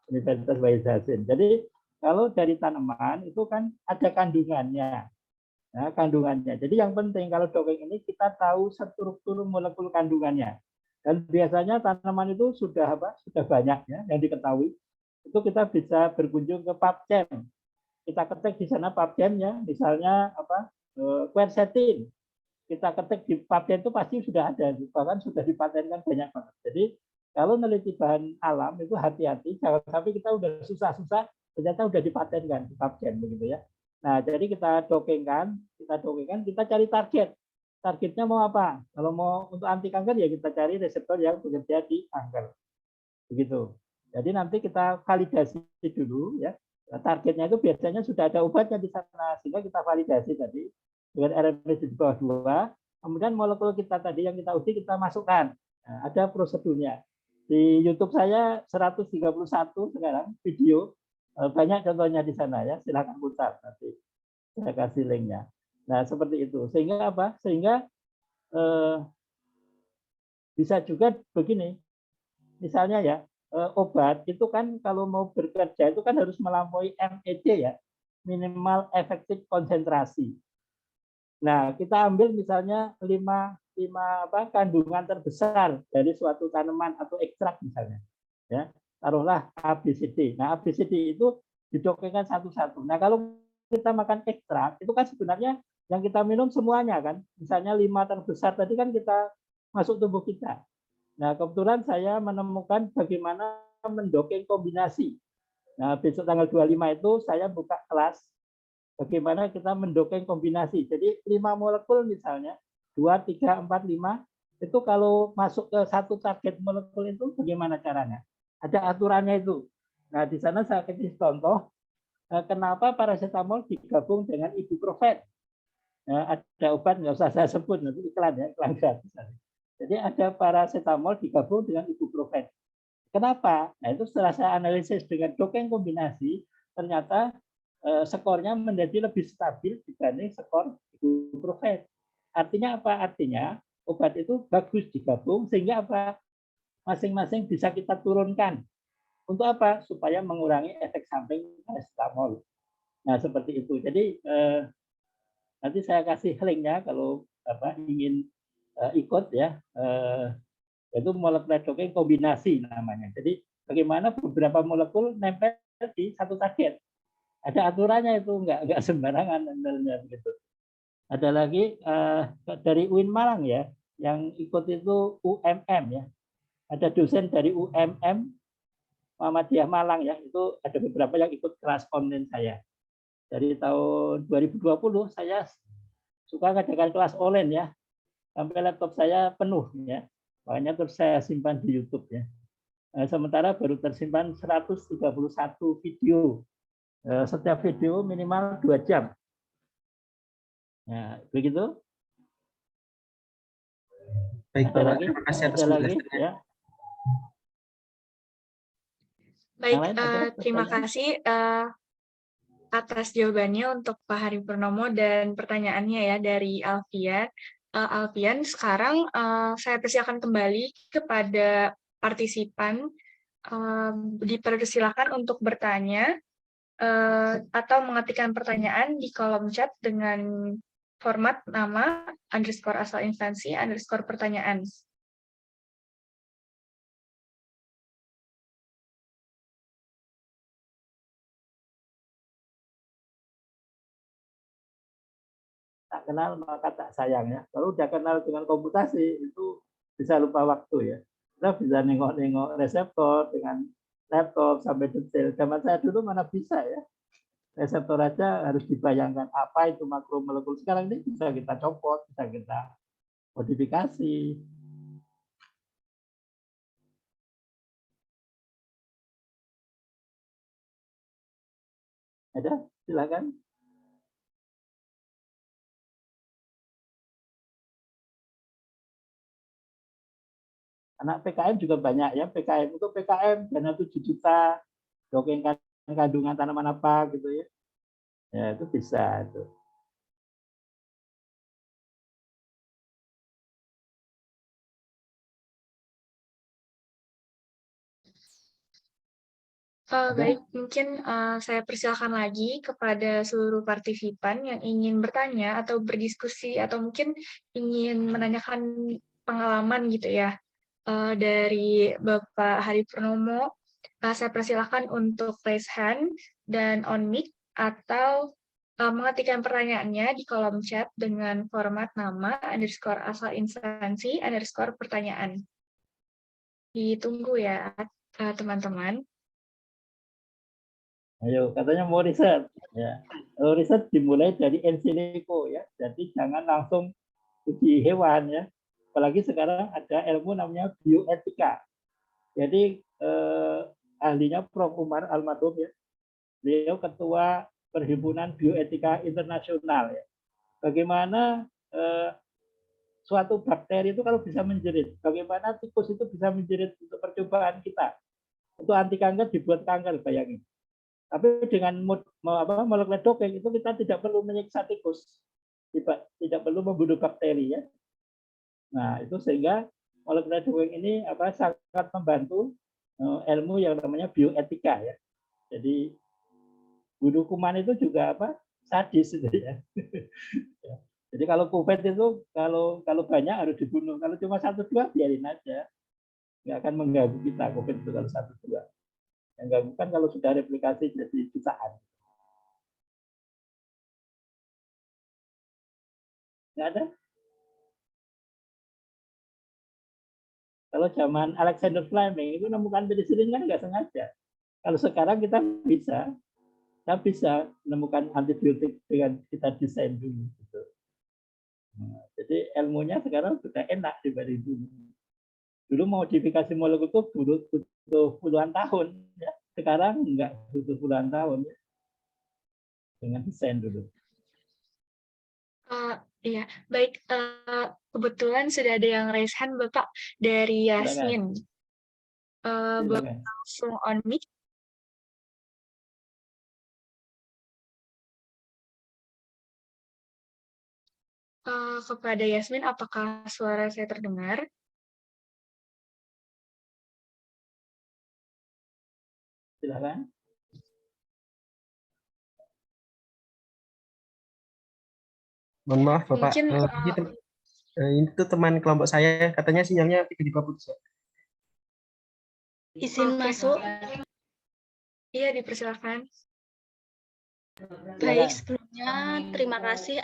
Universitas Wahid Hasim. Jadi kalau dari tanaman itu kan ada kandungannya. Nah, kandungannya. Jadi yang penting kalau dongeng ini kita tahu struktur molekul kandungannya. Dan biasanya tanaman itu sudah banyak ya yang diketahui. Itu kita bisa berkunjung ke PubChem. Kita ketik di sana PubChem-nya, misalnya quercetin. Kita ketik di PubChem itu pasti sudah ada, bahkan sudah dipatenkan banyak banget. Jadi kalau meneliti bahan alam itu hati-hati, jangan sampai kita udah susah-susah ternyata udah dipatenkan di PubChem begitu ya. Nah, jadi kita dongengkan, kita cari target. Targetnya mau apa? Kalau mau untuk anti kanker ya kita cari reseptor yang bekerja di kanker. Begitu. Jadi nanti kita validasi dulu ya. Targetnya itu biasanya sudah ada obatnya di sana sehingga kita validasi tadi dengan RMS di bawah 2. Kemudian molekul kita tadi yang kita uji kita masukkan. Nah, ada prosedurnya. Di YouTube saya 131 sekarang video, banyak contohnya di sana ya. Silakan putar nanti. Saya kasih linknya. Nah, seperti itu. Sehingga apa? Sehingga bisa juga begini. Misalnya ya, obat itu kan kalau mau bekerja itu kan harus melampaui MEC ya, minimal efektif konsentrasi. Nah, kita ambil misalnya 5 kandungan terbesar dari suatu tanaman atau ekstrak misalnya. Ya, taruhlah ABCD. Nah, ABCD itu didongengkan satu-satu. Nah, kalau kita makan ekstrak itu kan sebenarnya yang kita minum semuanya kan. Misalnya 5 terbesar tadi kan kita masuk tubuh kita. Nah, kebetulan saya menemukan bagaimana mendongeng kombinasi. Nah, besok tanggal 25 itu saya buka kelas bagaimana kita mendongeng kombinasi. Jadi 5 molekul misalnya, 2, 3, 4, 5, itu kalau masuk ke satu target molekul itu bagaimana caranya? Ada aturannya itu. Nah, di sana saya kasih contoh kenapa paracetamol digabung dengan ibuprofen. Nah, ada obat, nggak usah saya sebut, nanti iklan ya, iklan gratis. Jadi ada paracetamol digabung dengan ibuprofen. Kenapa? Nah, itu setelah saya analisis dengan dongeng kombinasi, ternyata skornya menjadi lebih stabil dibanding skor ibuprofen. Artinya apa? Artinya obat itu bagus digabung sehingga apa? Masing-masing bisa kita turunkan. Untuk apa? Supaya mengurangi efek samping paracetamol. Nah, seperti itu. Jadi nanti saya kasih linknya kalau ingin ikut ya. Itu molekular dongeng kombinasi namanya. Jadi bagaimana beberapa molekul nempel di satu target. Ada aturannya itu, nggak sembarangan begitu. Ada lagi dari UIN Malang ya, yang ikut itu UMM ya. Ada dosen dari UMM Muhammadiyah Malang ya, itu ada beberapa yang ikut kelas online saya. Dari tahun 2020 saya suka ngadakan kelas online ya, sampai laptop saya penuh ya. Makanya terus saya simpan di YouTube ya. Sementara baru tersimpan 131 video. Setiap video minimal 2 jam. Nah, begitu. Baik, Ada Bapak. lagi? Terima kasih atas Ada lagi? penjelasannya. Ya. Baik, Yang lain ada terima pertanyaan? kasih atas jawabannya untuk Pak Hari Purnomo dan pertanyaannya ya dari Alfian. Alfian, sekarang saya persilakan kembali kepada partisipan. Dipersilakan untuk bertanya atau mengetikkan pertanyaan di kolom chat dengan format nama _ asal instansi _ pertanyaan. Tak kenal maka tak sayang ya. Kalau udah kenal dengan komputasi itu bisa lupa waktu ya. Kita bisa nengok-nengok reseptor dengan laptop sampai detail. Zaman saya dulu mana bisa ya. Reseptor aja harus dibayangkan apa itu makromolekul. Sekarang ini bisa kita copot, bisa kita modifikasi. Ada? Silakan. Anak PKM juga banyak ya. PKM itu PKM dana 7 juta, dongeng kandungan tanaman apa gitu ya. Ya itu bisa itu. Baik, mungkin saya persilakan lagi kepada seluruh partisipan yang ingin bertanya atau berdiskusi atau mungkin ingin menanyakan pengalaman gitu ya dari Bapak Hari Purnomo. Saya persilakan untuk raise hand dan on mic atau mengetikkan pertanyaannya di kolom chat dengan format nama _ asal instansi _ pertanyaan. Ditunggu ya teman-teman. Ayo, katanya mau riset. Ya. Riset dimulai dari in silico ya. Jadi jangan langsung uji hewan ya. Apalagi sekarang ada ilmu namanya bioetika. Jadi ahlinya Prof. Umar Almarhum ya. Beliau ketua Perhimpunan Bioetika Internasional ya. Bagaimana suatu bakteri itu kalau bisa menjerit, bagaimana tikus itu bisa menjerit untuk percobaan kita. Untuk anti kanker dibuat kanker, bayangin. Tapi dengan molekuler dongeng itu kita tidak perlu menyiksa tikus, tidak perlu membunuh bakteri ya. Nah itu sehingga molekuler dongeng ini sangat membantu ilmu yang namanya bioetika ya. Jadi bunuh kuman itu juga sadis gitu ya. Jadi kalau COVID itu kalau banyak harus dibunuh, kalau cuma 1-2 biarin aja, nggak akan mengganggu kita COVID itu kalau 1-2. Yang nggak bukan kalau sudah replikasi jadi jutaan. Nggak ada. Kalau zaman Alexander Fleming itu menemukan penicillin kan nggak sengaja. Kalau sekarang kita bisa menemukan antibiotik dengan kita desain dulu. Gitu. Nah, jadi ilmunya sekarang sudah enak dibanding dulu. Dulu modifikasi molekul itu butuh puluhan tahun, ya. Sekarang enggak butuh puluhan tahun, ya. Dengan desain dulu. Iya, baik. Kebetulan sudah ada yang raise hand Bapak dari Yasmin. Bapak langsung on mic. Kepada Yasmin, apakah suara saya terdengar? Silakan. Mohon maaf Bapak, Mungkin itu teman kelompok saya katanya sinyalnya tiba-tiba putus. Izin masuk. Iya, dipersilakan. Baik, sebelumnya terima kasih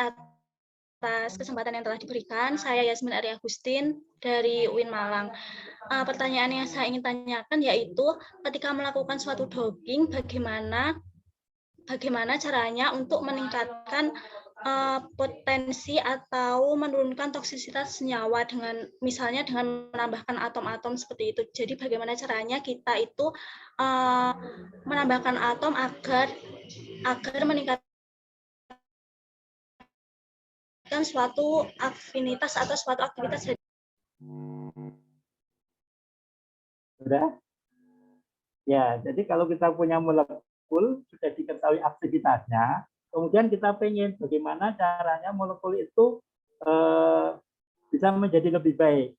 atas kesempatan yang telah diberikan. Saya Yasmin Ari Agustin dari UIN Malang. Pertanyaan yang saya ingin tanyakan yaitu ketika melakukan suatu doping, bagaimana caranya untuk meningkatkan potensi atau menurunkan toksisitas senyawa dengan misalnya dengan menambahkan atom-atom seperti itu. Jadi bagaimana caranya kita itu menambahkan atom agar meningkatkan suatu afinitas atau suatu aktivitas. Sudah? Ya, jadi kalau kita punya molekul, sudah diketahui aktivitasnya, kemudian kita pengen bagaimana caranya molekul itu bisa menjadi lebih baik.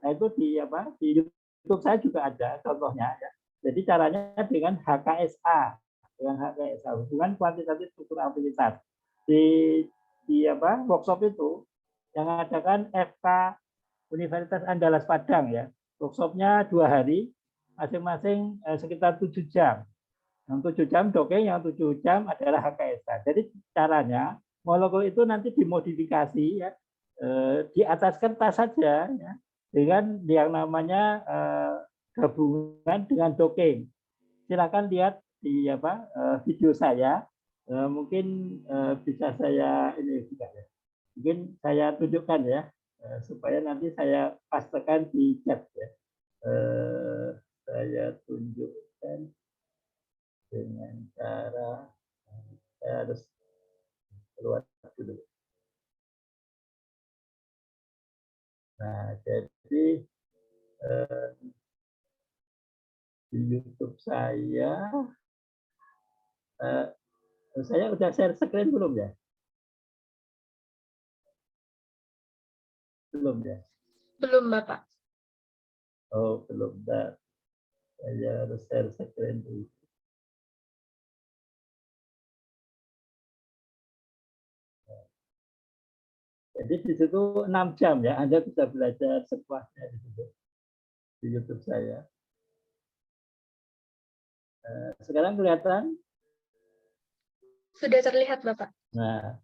Nah, itu di YouTube saya juga ada contohnya ya. Jadi caranya dengan HKSA, hubungan kuantitatif struktur afinitas. Di workshop itu yang mengadakan FK Universitas Andalas Padang ya. Workshopnya 2 hari, masing-masing sekitar 7 jam. Yang 7 jam doping, yang 7 jam adalah HKSA. Jadi caranya molekul itu nanti dimodifikasi ya, di atas kertas saja ya, dengan yang namanya gabungan dengan doping. Silakan lihat di video saya, mungkin bisa saya ini juga ya. Mungkin saya tunjukkan ya, supaya nanti saya pastekan di chat ya. Saya tunjukkan dengan cara saya harus keluar dulu. Nah, jadi di YouTube saya udah share screen belum ya? Belum ya? Belum, Bapak. Oh, belum. Nah, saya harus share screen dulu. Jadi di situ 6 jam ya, Anda bisa belajar sepuasnya di situ, di YouTube saya. Sekarang kelihatan? Sudah terlihat, Bapak. Nah,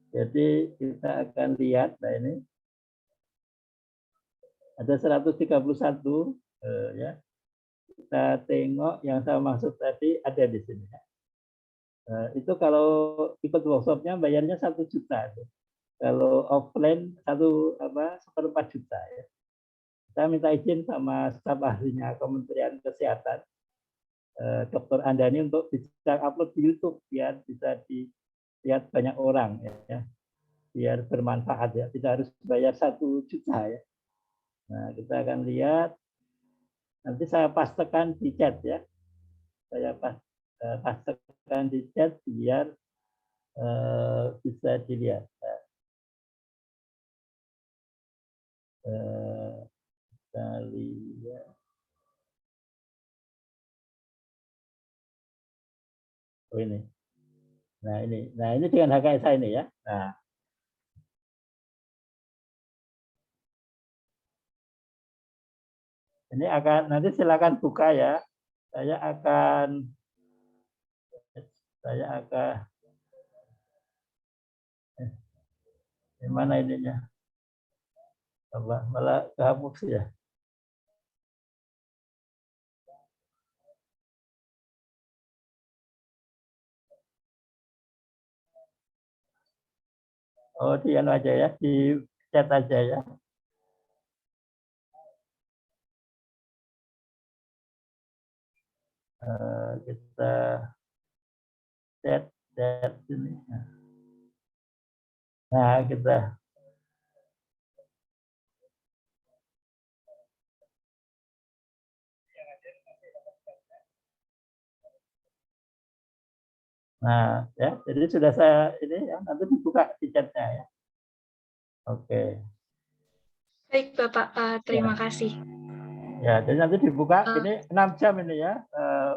jadi kita akan lihat, nah ini ada 131 ya. Kita tengok yang saya maksud tadi ada di sini. Itu kalau ikut workshopnya bayarnya 1 juta. Kalau offline 1,4 juta ya. Saya minta izin sama staf ahlinya Kementerian Kesehatan, Dr. Andani untuk bisa upload di YouTube biar bisa dilihat banyak orang ya, biar bermanfaat ya, tidak harus bayar 1 juta ya. Nah, kita akan lihat, nanti saya pastekan di chat ya, saya pastekan di chat biar bisa dilihat. Kita lihat. Oh ini. Nah ini dengan HKSA ini ya. Nah, ini akan nanti silakan buka ya. Saya akan gimana ininya? Malah kehapus ya. Oh, di anu aja ya, di chat aja ya. Kita chat ini. Nah, kita Nah, ya, jadi sudah saya ini ya, nanti dibuka di chatnya ya. Oke. Baik, Bapak. Terima kasih. Ya, jadi nanti dibuka ini 6 jam ini ya,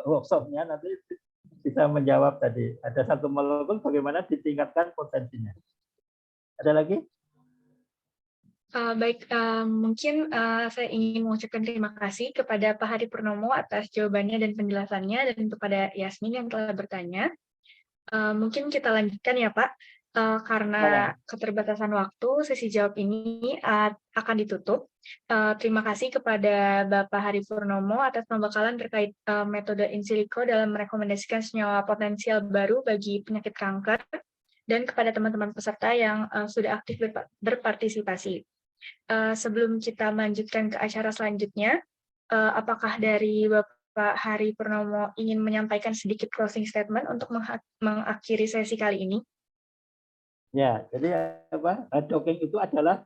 workshopnya nanti bisa menjawab tadi. Ada satu molekul bagaimana ditingkatkan potensinya. Ada lagi? Baik, mungkin saya ingin mengucapkan terima kasih kepada Pak Hari Purnomo atas jawabannya dan penjelasannya, dan kepada Yasmin yang telah bertanya. Mungkin kita lanjutkan ya, Pak. Karena keterbatasan waktu, sesi jawab ini akan ditutup. Terima kasih kepada Bapak Hari Purnomo atas pembekalan terkait metode in silico dalam merekomendasikan senyawa potensial baru bagi penyakit kanker, dan kepada teman-teman peserta yang sudah aktif berpartisipasi. Sebelum kita melanjutkan ke acara selanjutnya, apakah dari Bapak Hari Purnomo ingin menyampaikan sedikit closing statement untuk mengakhiri sesi kali ini? Ya, jadi docking itu adalah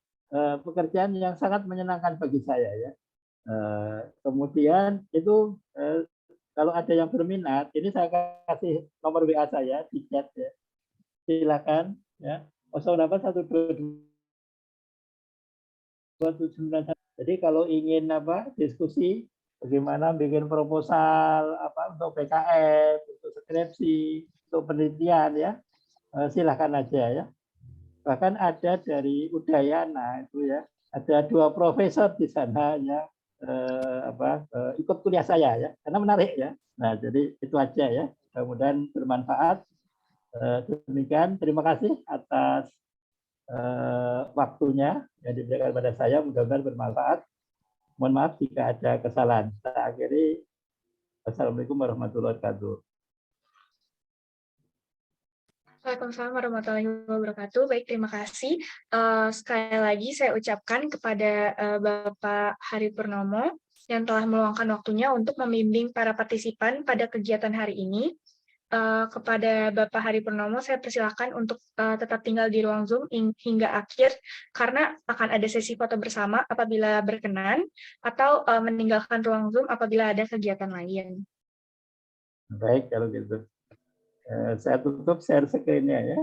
pekerjaan yang sangat menyenangkan bagi saya ya. Kemudian itu kalau ada yang berminat, ini saya kasih nomor WA saya di chat ya. Silakan ya. 0811279. Jadi kalau ingin diskusi bagaimana bikin proposal untuk PKM, untuk skripsi, untuk penelitian ya, silakan aja ya. Bahkan ada dari Udayana itu ya, ada 2 profesor di sana ya, ikut kuliah saya ya, karena menarik ya. Nah jadi itu aja ya, mudah-mudahan bermanfaat. Demikian, terima kasih atas waktunya yang diberikan pada saya, mudah-mudahan bermanfaat. Mohon maaf jika ada kesalahan. Saya akhiri. Wassalamualaikum warahmatullahi wabarakatuh. Waalaikumsalam warahmatullahi wabarakatuh. Baik, terima kasih. Sekali lagi saya ucapkan kepada Bapak Hari Purnomo yang telah meluangkan waktunya untuk membimbing para partisipan pada kegiatan hari ini. Kepada Bapak Hari Purnomo, saya persilakan untuk tetap tinggal di ruang Zoom hingga akhir, karena akan ada sesi foto bersama apabila berkenan, atau meninggalkan ruang Zoom apabila ada kegiatan lain. Baik, kalau gitu. Saya tutup share screen-nya ya.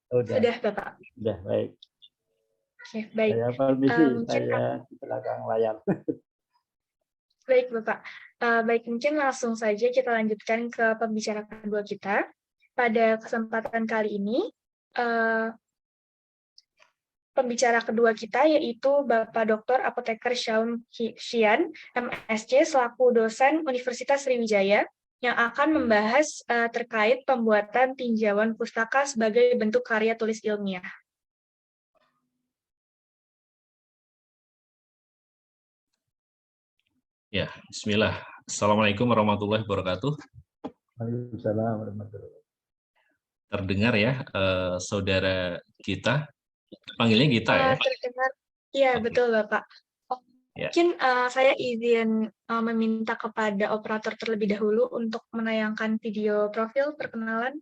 Sudah, Bapak. Sudah, baik. Oke, baik. Saya permisi, saya di belakang layar. Baik, Bapak. Baik, mungkin langsung saja kita lanjutkan ke pembicara kedua kita. Pada kesempatan kali ini, pembicara kedua kita yaitu Bapak Dr. Apoteker Shaun Xian, MSc, selaku dosen Universitas Sriwijaya, yang akan membahas terkait pembuatan tinjauan pustaka sebagai bentuk karya tulis ilmiah. Ya, bismillah. Assalamualaikum warahmatullahi wabarakatuh. Waalaikumsalam warahmatullahi wabarakatuh. Terdengar ya, saudara kita? Panggilnya Gita ya? Terdengar. Iya, Oke. betul Bapak. Ya. Mungkin saya izin meminta kepada operator terlebih dahulu untuk menayangkan video profil perkenalan.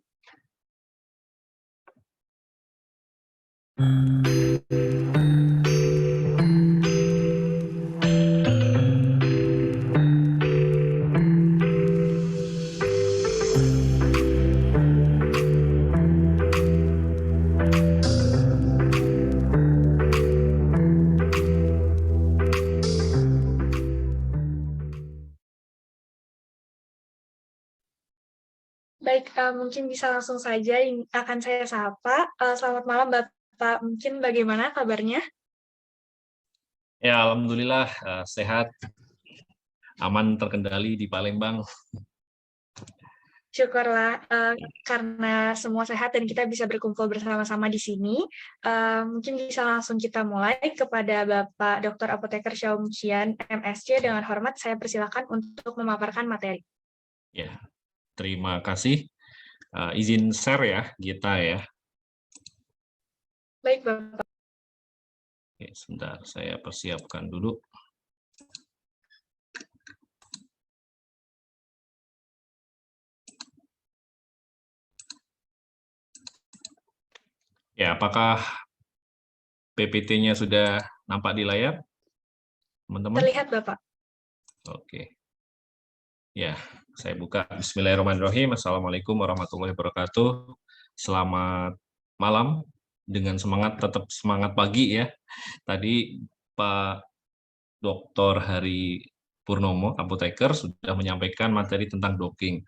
Baik, mungkin bisa langsung saja akan saya sapa. Selamat malam Bapak, mungkin bagaimana kabarnya? Ya, alhamdulillah sehat, aman, terkendali di Palembang. Syukurlah, karena semua sehat dan kita bisa berkumpul bersama-sama di sini. Mungkin bisa langsung kita mulai kepada Bapak Dr. Apoteker Shaun Xian, MSc. Dengan hormat, saya persilakan untuk memaparkan materi. Ya, terima kasih. Izin share ya, Gita ya. Baik, Bapak. Oke, sebentar, saya persiapkan dulu. Ya, apakah PPT-nya sudah nampak di layar, teman-teman? Terlihat, Bapak. Oke. Ya, saya buka. Bismillahirrahmanirrahim. Assalamualaikum warahmatullahi wabarakatuh. Selamat malam. Dengan semangat, tetap semangat pagi ya. Tadi Pak Dr. Hari Purnomo, Apoteker, sudah menyampaikan materi tentang docking.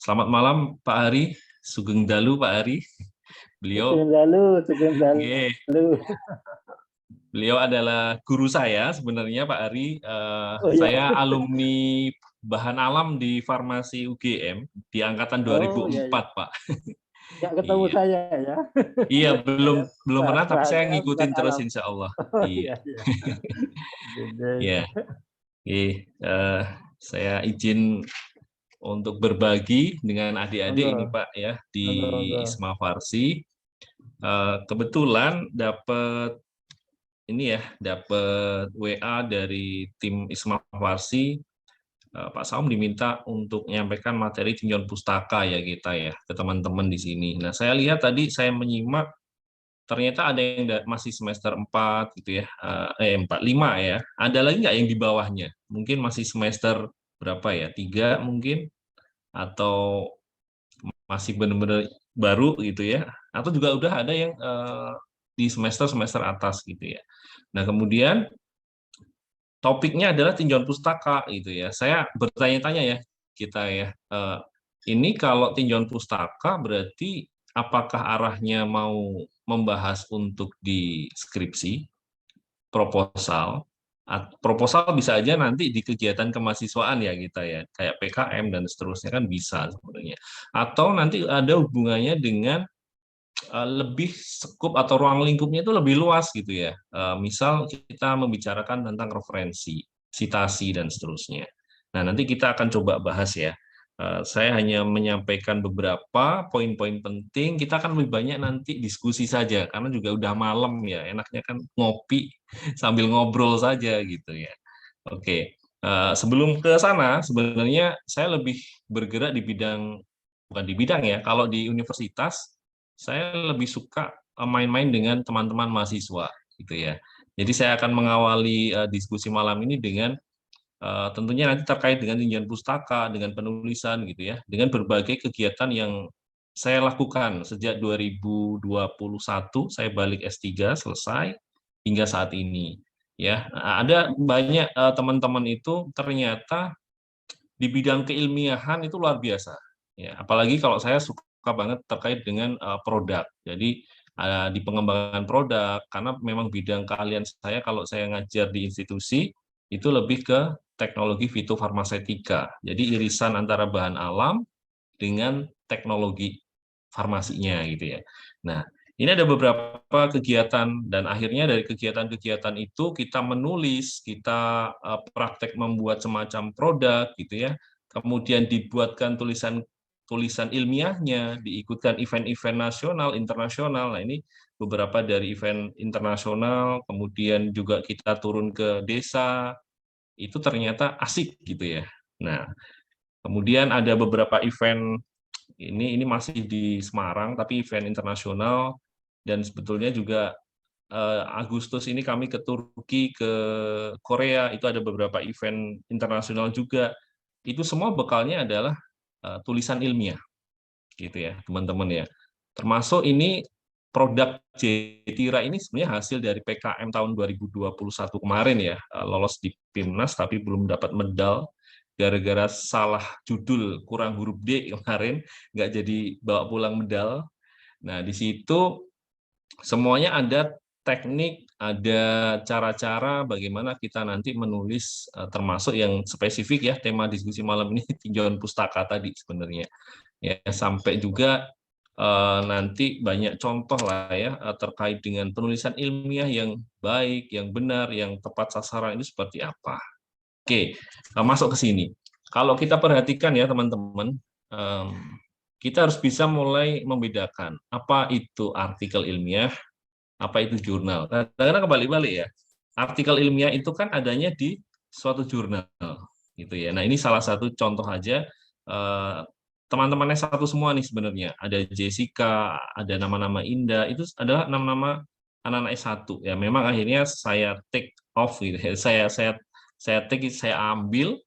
Selamat malam Pak Hari. Sugeng Dalu Pak Hari. Sugeng Dalu. Beliau adalah guru saya sebenarnya Pak Ari. Saya alumni bahan alam di farmasi UGM di angkatan 2004, iya. Pak. Nggak ketemu Iya. saya ya. Iya, Saya belum pernah, tapi saya bahannya bukan ngikutin terus alam. insya Allah. Oh, Iya. iya. Iya. Saya izin untuk berbagi dengan adik-adik ini Monggo, Pak ya di monggo. ISMA Farsi. Kebetulan dapat WA dari tim ISMA Farsi. Pak Saum diminta untuk menyampaikan materi tinjauan pustaka ya kita ya ke teman-teman di sini. Nah, saya lihat tadi saya menyimak ternyata ada yang masih semester 4 gitu ya. 4, 5 ya. Ada lagi nggak yang di bawahnya? Mungkin masih semester berapa ya? 3 mungkin, atau masih benar-benar baru gitu ya. Atau juga udah ada yang di semester atas gitu ya. Nah, kemudian topiknya adalah tinjauan pustaka gitu ya. Saya bertanya-tanya ya kita ya. Ini kalau tinjauan pustaka berarti apakah arahnya mau membahas untuk di skripsi, proposal, proposal bisa aja nanti di kegiatan kemahasiswaan ya kita ya, kayak PKM dan seterusnya kan bisa sebenarnya. Atau nanti ada hubungannya dengan lebih skup atau ruang lingkupnya itu lebih luas gitu ya. Misal kita membicarakan tentang referensi, citasi dan seterusnya. Nah, nanti kita akan coba bahas ya. Saya hanya menyampaikan beberapa poin-poin penting. Kita akan lebih banyak nanti diskusi saja karena juga udah malam ya. Enaknya kan ngopi sambil ngobrol saja gitu ya. Oke. Sebelum ke sana, sebenarnya saya lebih bergerak di bidang, bukan di bidang ya, kalau di universitas saya lebih suka main-main dengan teman-teman mahasiswa gitu ya. Jadi saya akan mengawali diskusi malam ini dengan tentunya nanti terkait dengan tinjauan pustaka, dengan penulisan gitu ya, dengan berbagai kegiatan yang saya lakukan sejak 2021 saya balik S3 selesai hingga saat ini. Ya, ada banyak teman-teman itu ternyata di bidang keilmiahan itu luar biasa. Ya, apalagi kalau saya suka banget terkait dengan produk. Jadi di pengembangan produk, karena memang bidang keahlian saya kalau saya ngajar di institusi itu lebih ke teknologi fitofarmaseutika. Jadi irisan antara bahan alam dengan teknologi farmasinya gitu ya. Nah, ini ada beberapa kegiatan dan akhirnya dari kegiatan-kegiatan itu kita menulis, kita praktek membuat semacam produk gitu ya. Kemudian dibuatkan tulisan ilmiahnya, diikutkan event-event nasional, internasional. Nah, ini beberapa dari event internasional, kemudian juga kita turun ke desa, itu ternyata asik gitu ya. Nah, kemudian ada beberapa event, ini masih di Semarang, tapi event internasional, dan sebetulnya juga Agustus ini kami ke Turki, ke Korea, itu ada beberapa event internasional juga. Itu semua bekalnya adalah tulisan ilmiah, gitu ya, teman-teman ya. Termasuk ini produk Jetira ini sebenarnya hasil dari PKM tahun 2021 kemarin ya, lolos di PIMNAS tapi belum dapat medal gara-gara salah judul, kurang huruf D kemarin, nggak jadi bawa pulang medal. Nah, di situ semuanya ada teknik, ada cara-cara bagaimana kita nanti menulis, termasuk yang spesifik ya, tema diskusi malam ini tinjauan pustaka tadi sebenarnya. Ya, sampai juga nanti banyak contoh lah ya terkait dengan penulisan ilmiah yang baik, yang benar, yang tepat sasaran itu seperti apa. Oke, masuk ke sini. Kalau kita perhatikan ya teman-teman, kita harus bisa mulai membedakan apa itu artikel ilmiah, apa itu jurnal. Kadang-kadang kebalik-balik ya. Artikel ilmiah itu kan adanya di suatu jurnal, gitu ya. Nah, ini salah satu contoh aja. Teman-teman S1 semua nih sebenarnya. Ada Jessica, ada nama-nama Indah, itu adalah nama-nama anak-anak S1. Ya, memang akhirnya saya take off gitu ya. Saya ambil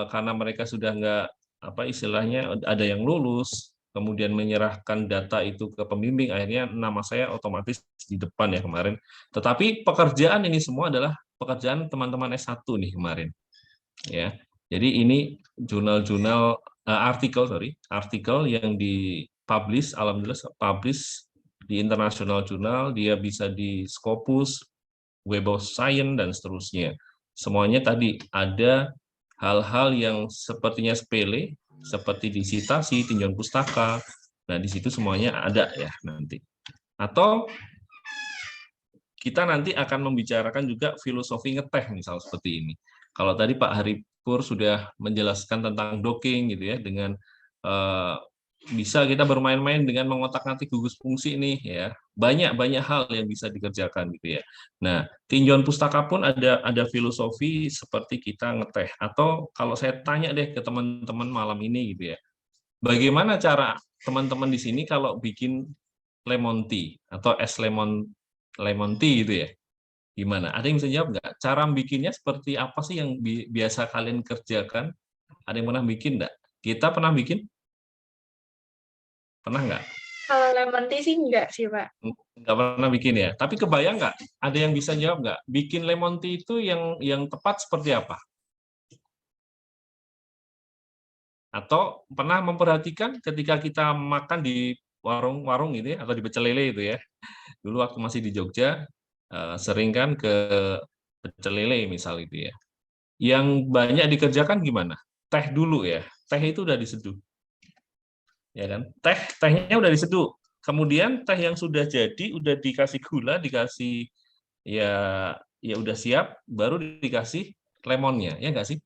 karena mereka sudah nggak, apa istilahnya, ada yang lulus, kemudian menyerahkan data itu ke pembimbing, akhirnya nama saya otomatis di depan ya kemarin. Tetapi pekerjaan ini semua adalah pekerjaan teman-teman S1 nih kemarin. Ya. Jadi ini jurnal-jurnal artikel yang dipublish, alhamdulillah publish di international jurnal, dia bisa di Scopus, Web of Science dan seterusnya. Semuanya tadi ada hal-hal yang sepertinya sepele, seperti disitasi, tinjauan pustaka. Nah, di situ semuanya ada ya nanti. Atau kita nanti akan membicarakan juga filosofi ngeteh, misal seperti ini. Kalau tadi Pak Haripur sudah menjelaskan tentang docking gitu ya, dengan bisa kita bermain-main dengan mengotak-atik gugus fungsi nih ya. Banyak hal yang bisa dikerjakan gitu ya. Nah, tinjauan pustaka pun ada filosofi seperti kita ngeteh. Atau kalau saya tanya deh ke teman-teman malam ini gitu ya. Bagaimana cara teman-teman di sini kalau bikin lemon tea atau es lemon tea gitu ya? Gimana? Ada yang bisa jawab nggak? Cara bikinnya seperti apa sih yang biasa kalian kerjakan? Ada yang pernah bikin nggak? Kita pernah bikin? Pernah nggak? Kalau lemon tea sih enggak sih, Pak. Nggak pernah bikin ya. Tapi kebayang nggak? Ada yang bisa jawab nggak? Bikin lemon tea itu yang tepat seperti apa? Atau pernah memperhatikan ketika kita makan di warung-warung gitu ya, atau di pecel lele itu ya. Dulu waktu masih di Jogja, sering kan ke pecel lele misal itu ya. Yang banyak dikerjakan gimana? Teh dulu ya. Teh itu udah diseduh. Ya kan? Tehnya udah diseduh. Kemudian teh yang sudah jadi udah dikasih gula, dikasih ya udah siap, baru dikasih lemonnya, ya nggak sih?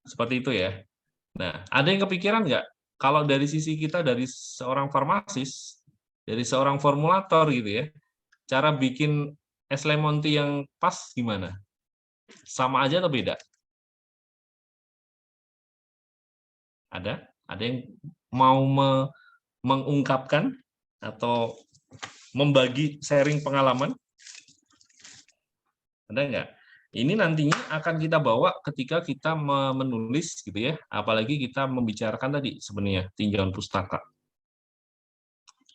Seperti itu ya. Nah, ada yang kepikiran nggak? Kalau dari sisi kita, dari seorang farmasis, dari seorang formulator gitu ya, cara bikin es lemon tea yang pas gimana? Sama aja atau beda? Ada? Ada yang mau mengungkapkan atau membagi sharing pengalaman? Ada nggak? Ini nantinya akan kita bawa ketika kita menulis gitu ya, apalagi kita membicarakan tadi sebenarnya tinjauan pustaka.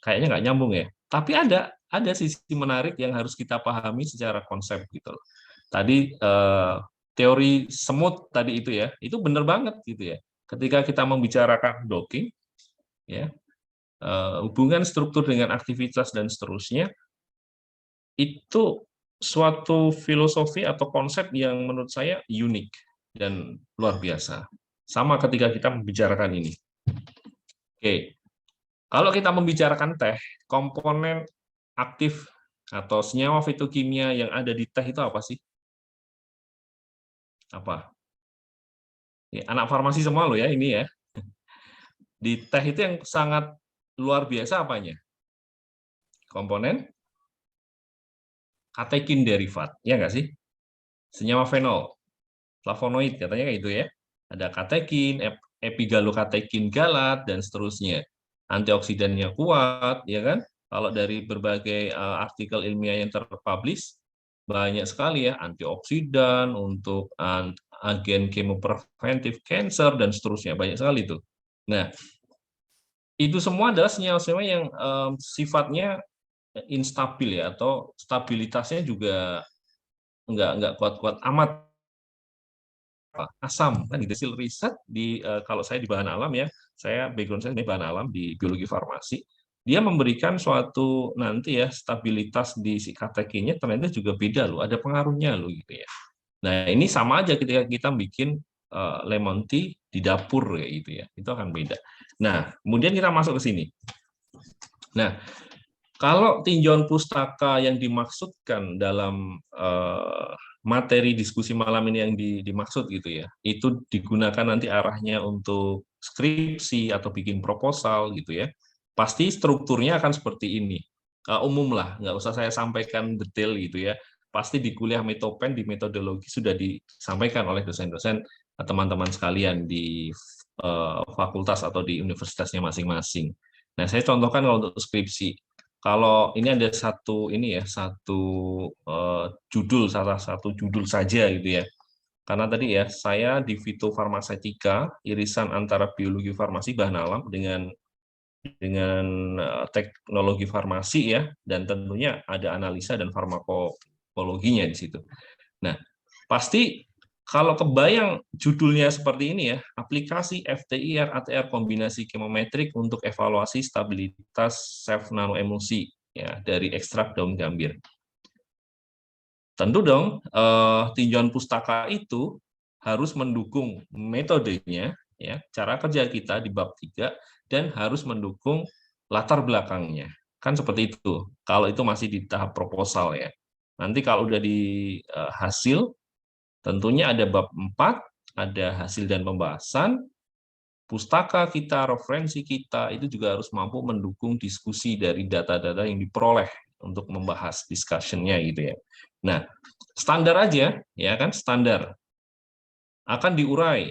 Kayaknya nggak nyambung ya. Tapi ada sisi menarik yang harus kita pahami secara konsep gitu loh. Tadi teori semut tadi itu ya, itu benar banget gitu ya. Ketika kita membicarakan docking, ya hubungan struktur dengan aktivitas dan seterusnya, itu suatu filosofi atau konsep yang menurut saya unik dan luar biasa. Sama ketika kita membicarakan ini. Oke, kalau kita membicarakan teh, komponen aktif atau senyawa fitokimia yang ada di teh itu apa sih? Apa? Ya, anak farmasi semua loh ya ini ya. Di teh itu yang sangat luar biasa apanya? Komponen katekin derivat, ya nggak sih? Senyawa fenol, flavonoid katanya kayak gitu ya. Ada katekin, epigalokatekin galat dan seterusnya. Antioksidannya kuat, ya kan? Kalau dari berbagai artikel ilmiah yang terpublish banyak sekali ya, antioksidan untuk agen kemopreventif cancer dan seterusnya, banyak sekali itu. Nah, itu semua adalah senyawa-senyawa yang sifatnya instabil ya, atau stabilitasnya juga nggak kuat-kuat amat. Asam kan di hasil riset di kalau saya di bahan alam ya, saya background saya di bahan alam di biologi farmasi, dia memberikan suatu nanti ya stabilitas di si katekinnya ternyata juga beda loh, ada pengaruhnya loh gitu ya. Nah ini sama aja ketika kita bikin lemon tea di dapur ya gitu ya, itu akan beda. Nah kemudian kita masuk ke sini. Nah kalau tinjauan pustaka yang dimaksudkan dalam materi diskusi malam ini yang dimaksud gitu ya, itu digunakan nanti arahnya untuk skripsi atau bikin proposal gitu ya, pasti strukturnya akan seperti ini. Umum lah, nggak usah saya sampaikan detail gitu ya. Pasti di kuliah Metopen, di metodologi sudah disampaikan oleh dosen-dosen teman-teman sekalian di fakultas atau di universitasnya masing-masing. Nah, saya contohkan kalau untuk skripsi. Kalau ini ada satu judul, salah satu judul saja gitu ya. Karena tadi ya saya di fitofarmasetika, irisan antara biologi farmasi bahan alam dengan teknologi farmasi ya, dan tentunya ada analisa dan farmakologinya di situ. Nah, pasti kalau kebayang judulnya seperti ini ya, aplikasi FTIR ATR kombinasi kemometrik untuk evaluasi stabilitas self nanoemulsi ya dari ekstrak daun gambir. Tentu dong tinjauan pustaka itu harus mendukung metodenya, ya, cara kerja kita di bab 3, dan harus mendukung latar belakangnya. Kan seperti itu. Kalau itu masih di tahap proposal ya. Nanti kalau udah di hasil, tentunya ada bab 4, ada hasil dan pembahasan, pustaka kita, referensi kita, itu juga harus mampu mendukung diskusi dari data-data yang diperoleh untuk membahas discussion-nya gitu ya. Nah, standar aja, ya kan, standar. Akan diurai.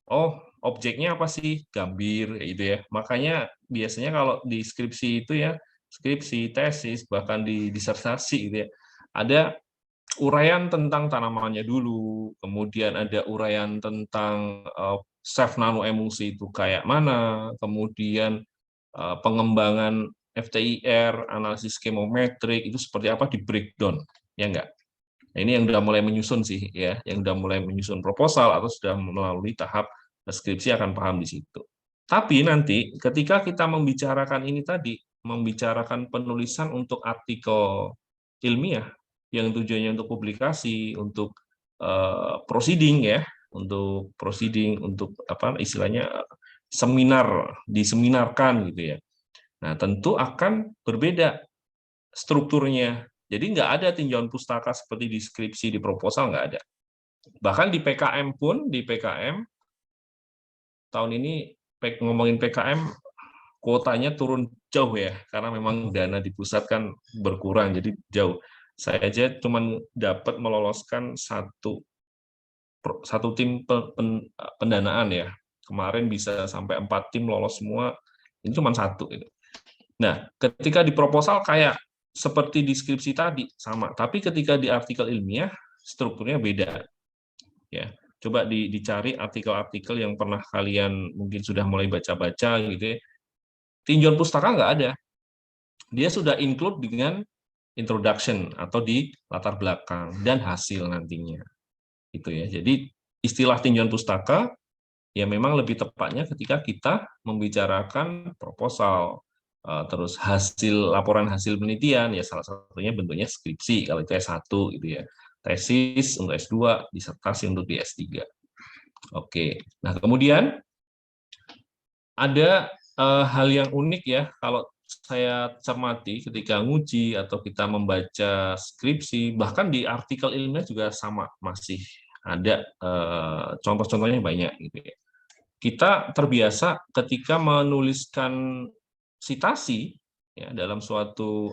Oh, objeknya apa sih? Gambir, gitu ya. Makanya biasanya kalau di skripsi itu ya, skripsi, tesis, bahkan di disertasi gitu ya, ada uraian tentang tanamannya dulu, kemudian ada uraian tentang self nanoemulsi itu kayak mana, kemudian pengembangan FTIR, analisis chemometrik itu seperti apa di breakdown, ya enggak? Nah, ini yang sudah mulai menyusun sih ya, yang sudah mulai menyusun proposal atau sudah melalui tahap skripsi akan paham di situ. Tapi nanti ketika kita membicarakan ini tadi, membicarakan penulisan untuk artikel ilmiah yang tujuannya untuk publikasi, untuk proceeding ya, untuk proceeding, untuk apa istilahnya seminar, diseminarkan gitu ya. Nah, tentu akan berbeda strukturnya. Jadi nggak ada tinjauan pustaka seperti di skripsi, di proposal nggak ada. Bahkan di PKM pun, di PKM tahun ini ngomongin PKM kuotanya turun jauh ya, karena memang dana di pusat kan berkurang, jadi jauh. Saya aja cuma dapat meloloskan satu tim pendanaan ya. Kemarin bisa sampai 4 tim lolos semua, ini cuma 1. Nah, ketika di proposal kayak seperti deskripsi tadi sama, tapi ketika di artikel ilmiah strukturnya beda. Ya, coba dicari artikel-artikel yang pernah kalian mungkin sudah mulai baca-baca gitu ya. Tinjauan pustaka nggak ada. Dia sudah include dengan introduction atau di latar belakang dan hasil nantinya. Gitu ya. Jadi istilah tinjauan pustaka ya memang lebih tepatnya ketika kita membicarakan proposal, terus laporan hasil penelitian, ya salah satunya bentuknya skripsi, kalau itu S1 gitu ya, tesis untuk S2, disertasi untuk di S3. Oke, nah kemudian ada hal yang unik ya, kalau saya cermati ketika nguji atau kita membaca skripsi, bahkan di artikel ilmiah juga sama, masih ada contoh-contohnya banyak gitu ya. Kita terbiasa ketika menuliskan sitasi ya dalam suatu,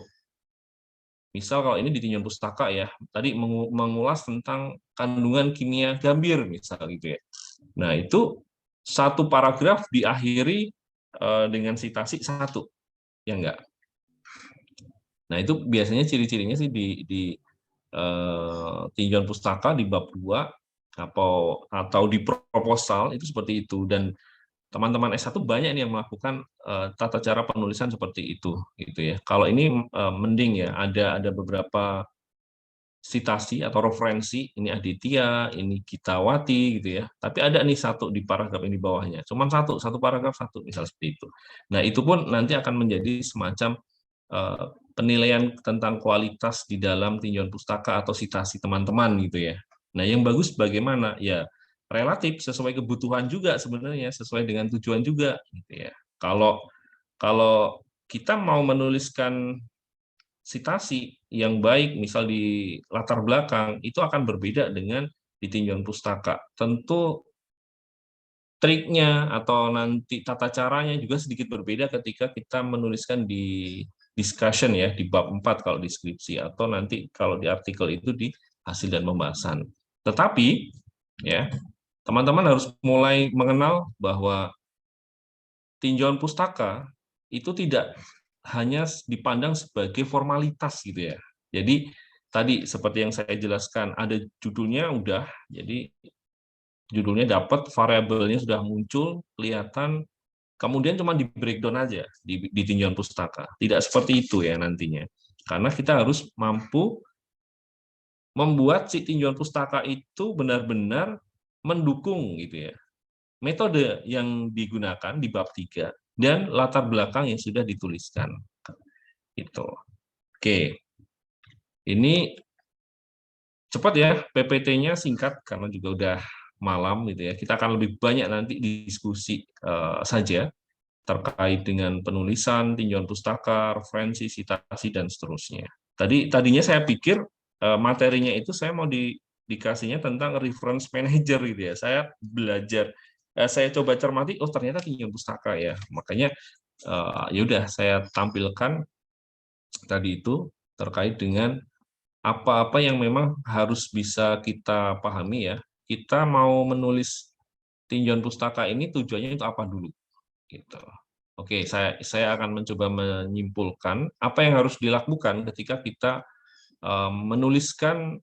misal kalau ini di tinjauan pustaka ya, tadi mengulas tentang kandungan kimia gambir misal gitu ya. Nah, itu satu paragraf diakhiri dengan sitasi 1, ya enggak? Nah, itu biasanya ciri-cirinya sih di tinjauan pustaka di bab 2 atau di proposal itu seperti itu, dan teman-teman S1 banyak nih yang melakukan tata cara penulisan seperti itu gitu ya. Kalau ini mending ya, ada beberapa sitasi atau referensi, ini Aditya, ini Gitawati gitu ya. Tapi ada nih 1 di paragraf ini bawahnya. Cuman satu paragraf 1 misal seperti itu. Nah, itu pun nanti akan menjadi semacam penilaian tentang kualitas di dalam tinjauan pustaka atau sitasi teman-teman gitu ya. Nah, yang bagus bagaimana? Ya, relatif sesuai kebutuhan juga sebenarnya, sesuai dengan tujuan juga gitu ya. Kalau kita mau menuliskan sitasi yang baik misal di latar belakang, itu akan berbeda dengan di tinjauan pustaka. Tentu triknya atau nanti tata caranya juga sedikit berbeda ketika kita menuliskan di discussion ya, di bab 4 kalau di skripsi, atau nanti kalau di artikel itu di hasil dan pembahasan. Tetapi ya, teman-teman harus mulai mengenal bahwa tinjauan pustaka itu tidak hanya dipandang sebagai formalitas gitu ya. Jadi tadi seperti yang saya jelaskan, ada judulnya udah, jadi judulnya dapat, variabelnya sudah muncul, kelihatan, kemudian cuma di breakdown aja di tinjauan pustaka. Tidak seperti itu ya nantinya. Karena kita harus mampu membuat si tinjauan pustaka itu benar-benar mendukung gitu ya metode yang digunakan di bab 3 dan latar belakang yang sudah dituliskan. Itu. Oke. Ini cepat ya, PPT-nya singkat karena juga udah malam gitu ya. Kita akan lebih banyak nanti diskusi saja terkait dengan penulisan, tinjauan pustaka, referensi, sitasi, dan seterusnya. Tadinya saya pikir materinya itu saya mau dikasihnya tentang reference manager gitu ya. Saya belajar, saya coba cermati, oh ternyata tinjauan pustaka ya. Makanya ya udah saya tampilkan tadi itu terkait dengan apa-apa yang memang harus bisa kita pahami ya. Kita mau menulis tinjauan pustaka ini tujuannya itu apa dulu gitu. Oke, saya akan mencoba menyimpulkan apa yang harus dilakukan ketika kita menuliskan,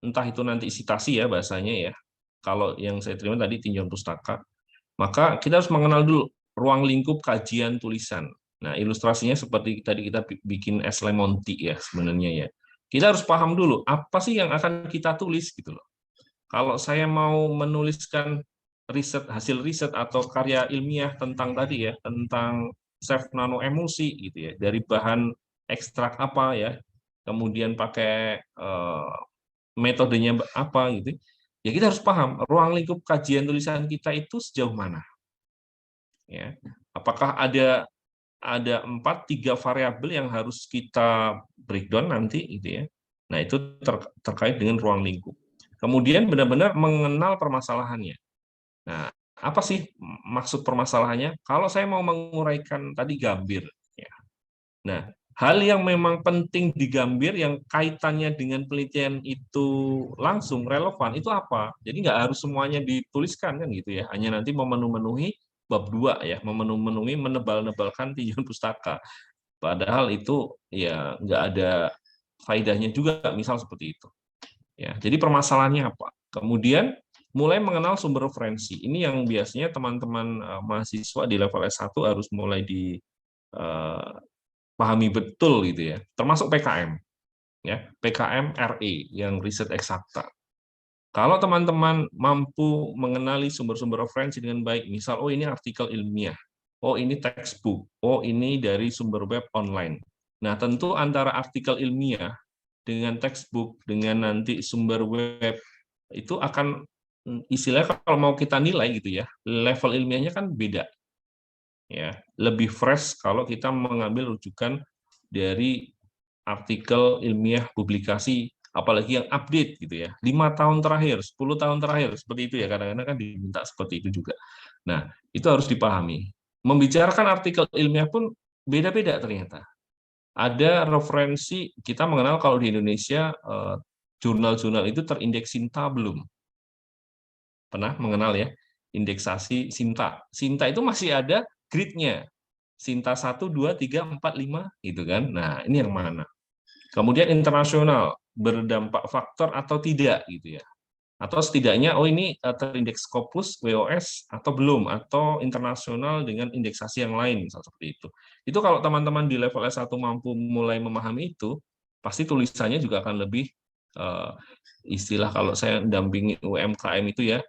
entah itu nanti sitasi ya bahasanya ya. Kalau yang saya terima tadi tinjauan pustaka, maka kita harus mengenal dulu ruang lingkup kajian tulisan. Nah, ilustrasinya seperti tadi kita bikin es lemon tea ya sebenarnya ya. Kita harus paham dulu apa sih yang akan kita tulis gitu loh. Kalau saya mau menuliskan hasil riset atau karya ilmiah tentang tadi ya, tentang self nanoemulsi gitu ya, dari bahan ekstrak apa ya, kemudian pakai metodenya apa gitu, ya kita harus paham ruang lingkup kajian tulisan kita itu sejauh mana. Ya, apakah ada 3 variabel yang harus kita breakdown nanti gitu ya. Nah, itu terkait dengan ruang lingkup. Kemudian benar-benar mengenal permasalahannya. Nah, apa sih maksud permasalahannya? Kalau saya mau menguraikan tadi gambir, ya. Nah, hal yang memang penting di gambir yang kaitannya dengan penelitian itu langsung relevan itu apa? Jadi nggak harus semuanya dituliskan kan gitu ya. Hanya nanti memenuhi bab 2 ya, memenuhi menebal-nebalkan tinjauan pustaka. Padahal itu ya nggak ada faedahnya juga, misal seperti itu. Ya, jadi permasalahannya apa? Kemudian mulai mengenal sumber referensi. Ini yang biasanya teman-teman mahasiswa di level S1 harus mulai dipahami betul gitu ya. Termasuk PKM. Ya, PKM RE yang riset eksakta. Kalau teman-teman mampu mengenali sumber-sumber referensi dengan baik, misal oh ini artikel ilmiah, oh ini textbook, oh ini dari sumber web online. Nah, tentu antara artikel ilmiah dengan textbook, dengan nanti sumber web, itu akan istilahnya kalau mau kita nilai gitu ya, level ilmiahnya kan beda. Ya, lebih fresh kalau kita mengambil rujukan dari artikel ilmiah publikasi, apalagi yang update gitu ya, 5 tahun terakhir, 10 tahun terakhir, seperti itu ya, kadang-kadang kan diminta seperti itu juga. Nah, itu harus dipahami. Membicarakan artikel ilmiah pun beda-beda ternyata. Ada referensi, kita mengenal kalau di Indonesia jurnal-jurnal itu terindeks Sinta belum? Pernah mengenal ya, indeksasi Sinta. Sinta itu masih ada grid-nya. Sinta 1, 2, 3, 4, 5, gitu kan. Nah, ini yang mana? Kemudian internasional, berdampak faktor atau tidak, gitu ya. Atau setidaknya, oh ini terindeks Scopus, WOS, atau belum, atau internasional dengan indeksasi yang lain, misalnya seperti itu. Itu kalau teman-teman di level S1 mampu mulai memahami itu, pasti tulisannya juga akan lebih, istilah kalau saya dampingi UMKM itu ya,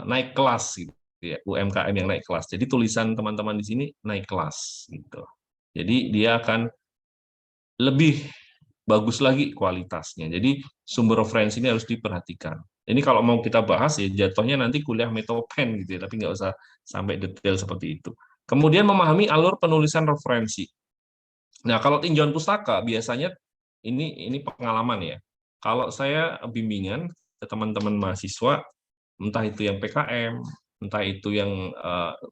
naik kelas, gitu ya, UMKM yang naik kelas. Jadi tulisan teman-teman di sini naik kelas, gitu. Jadi dia akan lebih bagus lagi kualitasnya. Jadi sumber referensi ini harus diperhatikan. Ini kalau mau kita bahas ya jatuhnya nanti kuliah metopen gitu ya, tapi nggak usah sampai detail seperti itu. Kemudian memahami alur penulisan referensi. Nah, kalau tinjauan pustaka biasanya ini pengalaman ya. Kalau saya bimbingan ke teman-teman mahasiswa, entah itu yang PKM, entah itu yang